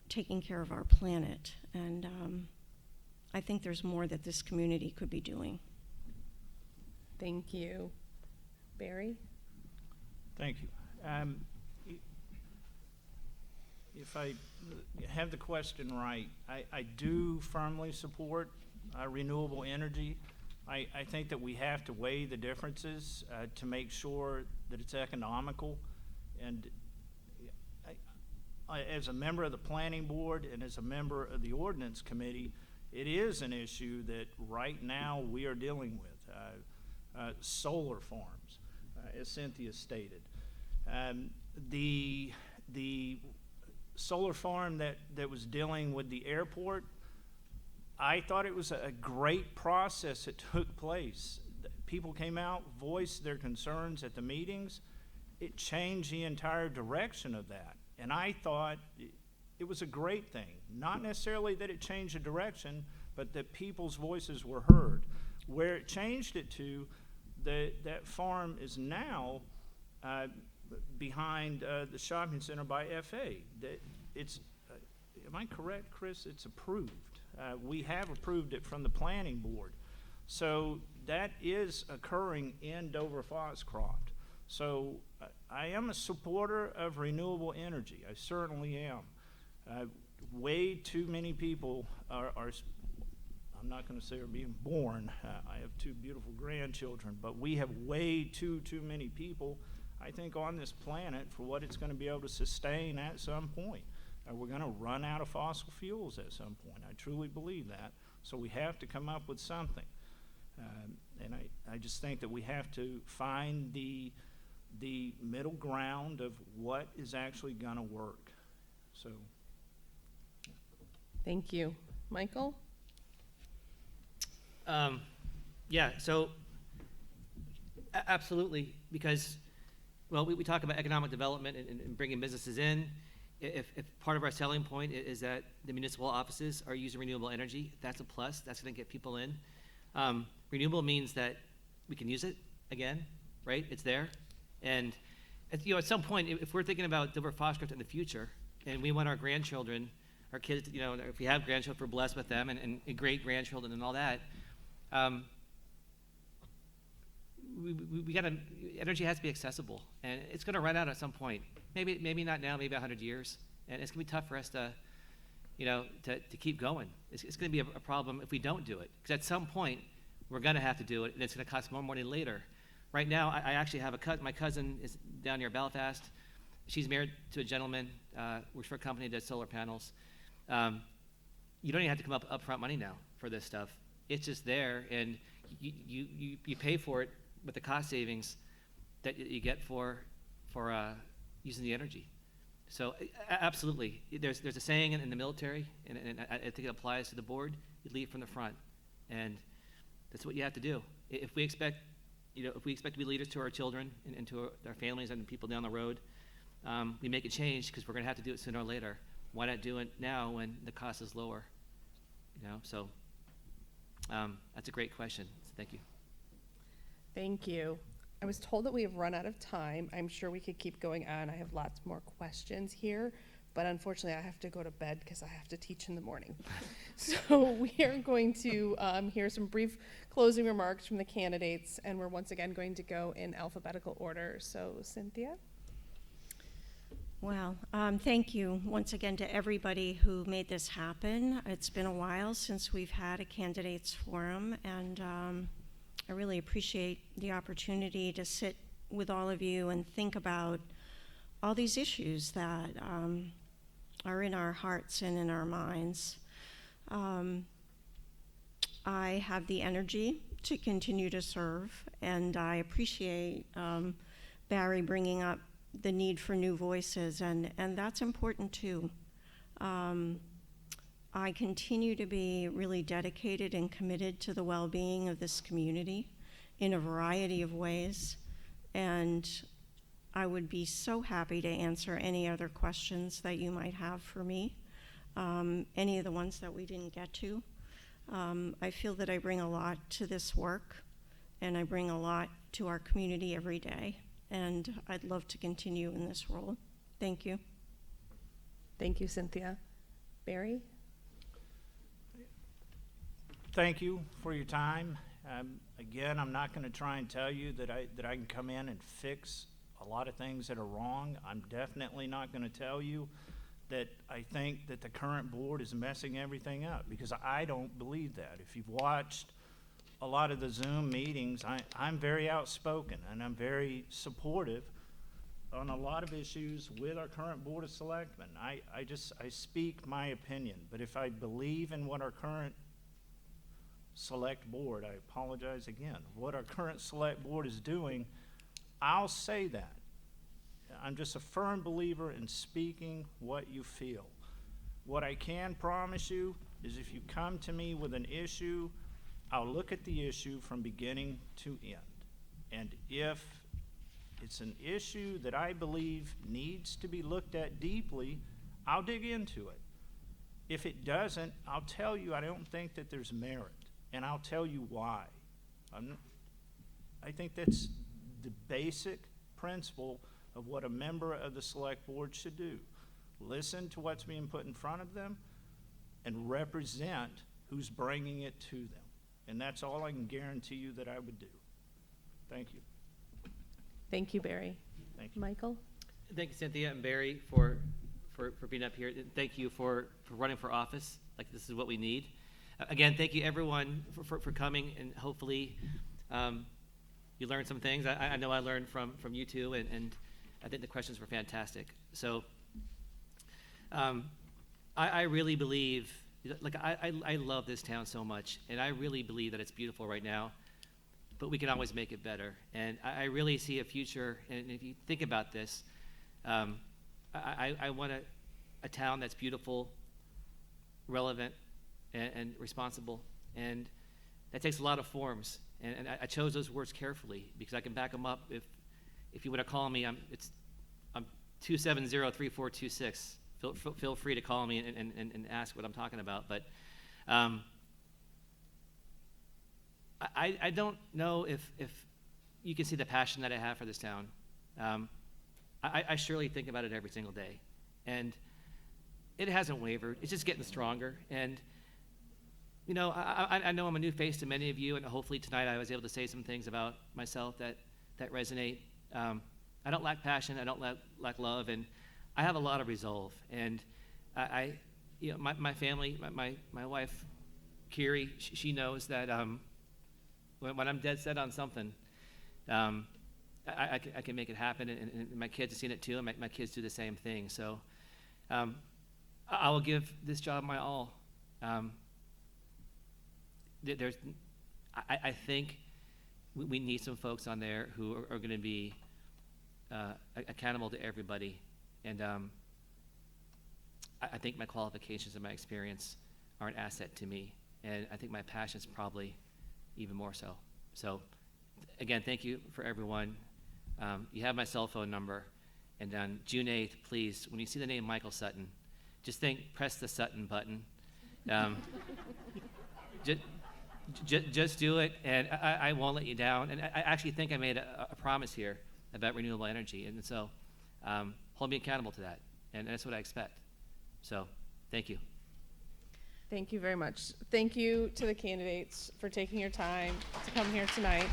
taking care of our planet. And I think there's more that this community could be doing. Thank you. Barry? Thank you. If I have the question right, I do firmly support renewable energy. I think that we have to weigh the differences to make sure that it's economical. And as a member of the planning board and as a member of the ordinance committee, it is an issue that right now we are dealing with. Solar farms, as Cynthia stated. The solar farm that was dealing with the airport, I thought it was a great process that took place. People came out, voiced their concerns at the meetings. It changed the entire direction of that. And I thought it was a great thing. Not necessarily that it changed the direction, but that people's voices were heard. Where it changed it to, that farm is now behind the shopping center by FA. That it's, am I correct, Chris? It's approved. We have approved it from the planning board. So that is occurring in Dover-Foxcroft. So I am a supporter of renewable energy. I certainly am. Way too many people are I'm not going to say are being born. I have 2 beautiful grandchildren, but we have way too many people, I think, on this planet for what it's going to be able to sustain at some point. We're going to run out of fossil fuels at some point. I truly believe that. So we have to come up with something. And I just think that we have to find the middle ground of what is actually going to work. So. Thank you. Michael? Yeah, so absolutely, because, well, we talk about economic development and bringing businesses in. If part of our selling point is that the municipal offices are using renewable energy, that's a plus. That's going to get people in. Renewable means that we can use it again, right? It's there. And at some point, if we're thinking about Dover-Foxcroft in the future, and we want our grandchildren, our kids, if we have grandchildren, we're blessed with them, and great-grandchildren and all that, we gotta, energy has to be accessible, and it's gonna run out at some point. Maybe not now, maybe 100 years, and it's gonna be tough for us to keep going. It's gonna be a problem if we don't do it, because at some point, we're gonna have to do it, and it's gonna cost more money later. Right now, I actually have my cousin is down near Belfast. She's married to a gentleman, works for a company that does solar panels. You don't even have to come up upfront money now for this stuff. It's just there, and you pay for it with the cost savings that you get for using the energy. So absolutely, there's a saying in the military, and I think it applies to the board: you lead from the front, and that's what you have to do. If we expect to be leaders to our children and to our families and the people down the road, we make a change because we're going to have to do it sooner or later. Why not do it now when the cost is lower? So that's a great question. So thank you. Thank you. I was told that we have run out of time. I'm sure we could keep going on. I have lots more questions here, but unfortunately I have to go to bed because I have to teach in the morning. So we are going to hear some brief closing remarks from the candidates, and we're once again going to go in alphabetical order. So Cynthia? Well, thank you once again to everybody who made this happen. It's been a while since we've had a candidates forum, and I really appreciate the opportunity to sit with all of you and think about all these issues that are in our hearts and in our minds. I have the energy to continue to serve, and I appreciate Barry bringing up the need for new voices, and that's important too. I continue to be really dedicated and committed to the well-being of this community in a variety of ways, and I would be so happy to answer any other questions that you might have for me, any of the ones that we didn't get to. I feel that I bring a lot to this work, and I bring a lot to our community every day, and I'd love to continue in this role. Thank you. Thank you, Cynthia. Barry? Thank you for your time. Again, I'm not going to try and tell you that I can come in and fix a lot of things that are wrong. I'm definitely not going to tell you that I think that the current board is messing everything up, because I don't believe that. If you've watched a lot of the Zoom meetings, I'm very outspoken and I'm very supportive on a lot of issues with our current Board of Selectmen. I speak my opinion, but if I believe in what our current select board, I apologize again, what our current select board is doing, I'll say that. I'm just a firm believer in speaking what you feel. What I can promise you is if you come to me with an issue, I'll look at the issue from beginning to end. And if it's an issue that I believe needs to be looked at deeply, I'll dig into it. If it doesn't, I'll tell you I don't think that there's merit, and I'll tell you why. I think that's the basic principle of what a member of the select board should do. Listen to what's being put in front of them and represent who's bringing it to them. And that's all I can guarantee you that I would do. Thank you. Thank you, Barry. Thank you. Michael? Thank you, Cynthia and Barry, for being up here. And thank you for running for office. Like, this is what we need. Again, thank you, everyone, for coming, and hopefully you learned some things. I know I learned from you two, and I think the questions were fantastic. So I really believe, like, I love this town so much, and I really believe that it's beautiful right now, but we can always make it better. And I really see a future, and if you think about this, I want a town that's beautiful, relevant, and responsible, and that takes a lot of forms. And I chose those words carefully because I can back them up. If you want to call me, I'm 270-3426. Feel free to call me and ask what I'm talking about. But I don't know if you can see the passion that I have for this town. I surely think about it every single day, and it hasn't wavered. It's just getting stronger. And you know, I know I'm a new face to many of you, and hopefully tonight I was able to say some things about myself that resonate. I don't lack passion. I don't lack love, and I have a lot of resolve. And you know, my family, my wife, Kiri, she knows that when I'm dead set on something, I can make it happen, and my kids have seen it too, and my kids do the same thing. So I will give this job my all. I think we need some folks on there who are going to be accountable to everybody, and I think my qualifications and my experience are an asset to me, and I think my passion is probably even more so. So, again, thank you for everyone. You have my cell phone number, and on June 8th, please, when you see the name Michael Sutton, just press the Sutton button. Just do it, and I won't let you down. And I actually think I made a promise here about renewable energy, and so hold me accountable to that, and that's what I expect. So, thank you. Thank you very much. Thank you to the candidates for taking your time to come here tonight.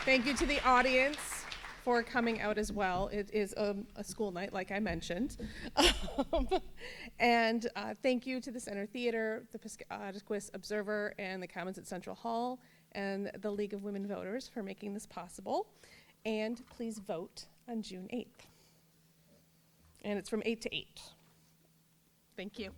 Thank you to the audience for coming out as well. It is a school night, like I mentioned. And thank you to the Center Theater, the Piscataquis Observer, and the Commons at Central Hall, and the League of Women Voters for making this possible. And please vote on June 8th. And it's from 8 to 8. Thank you.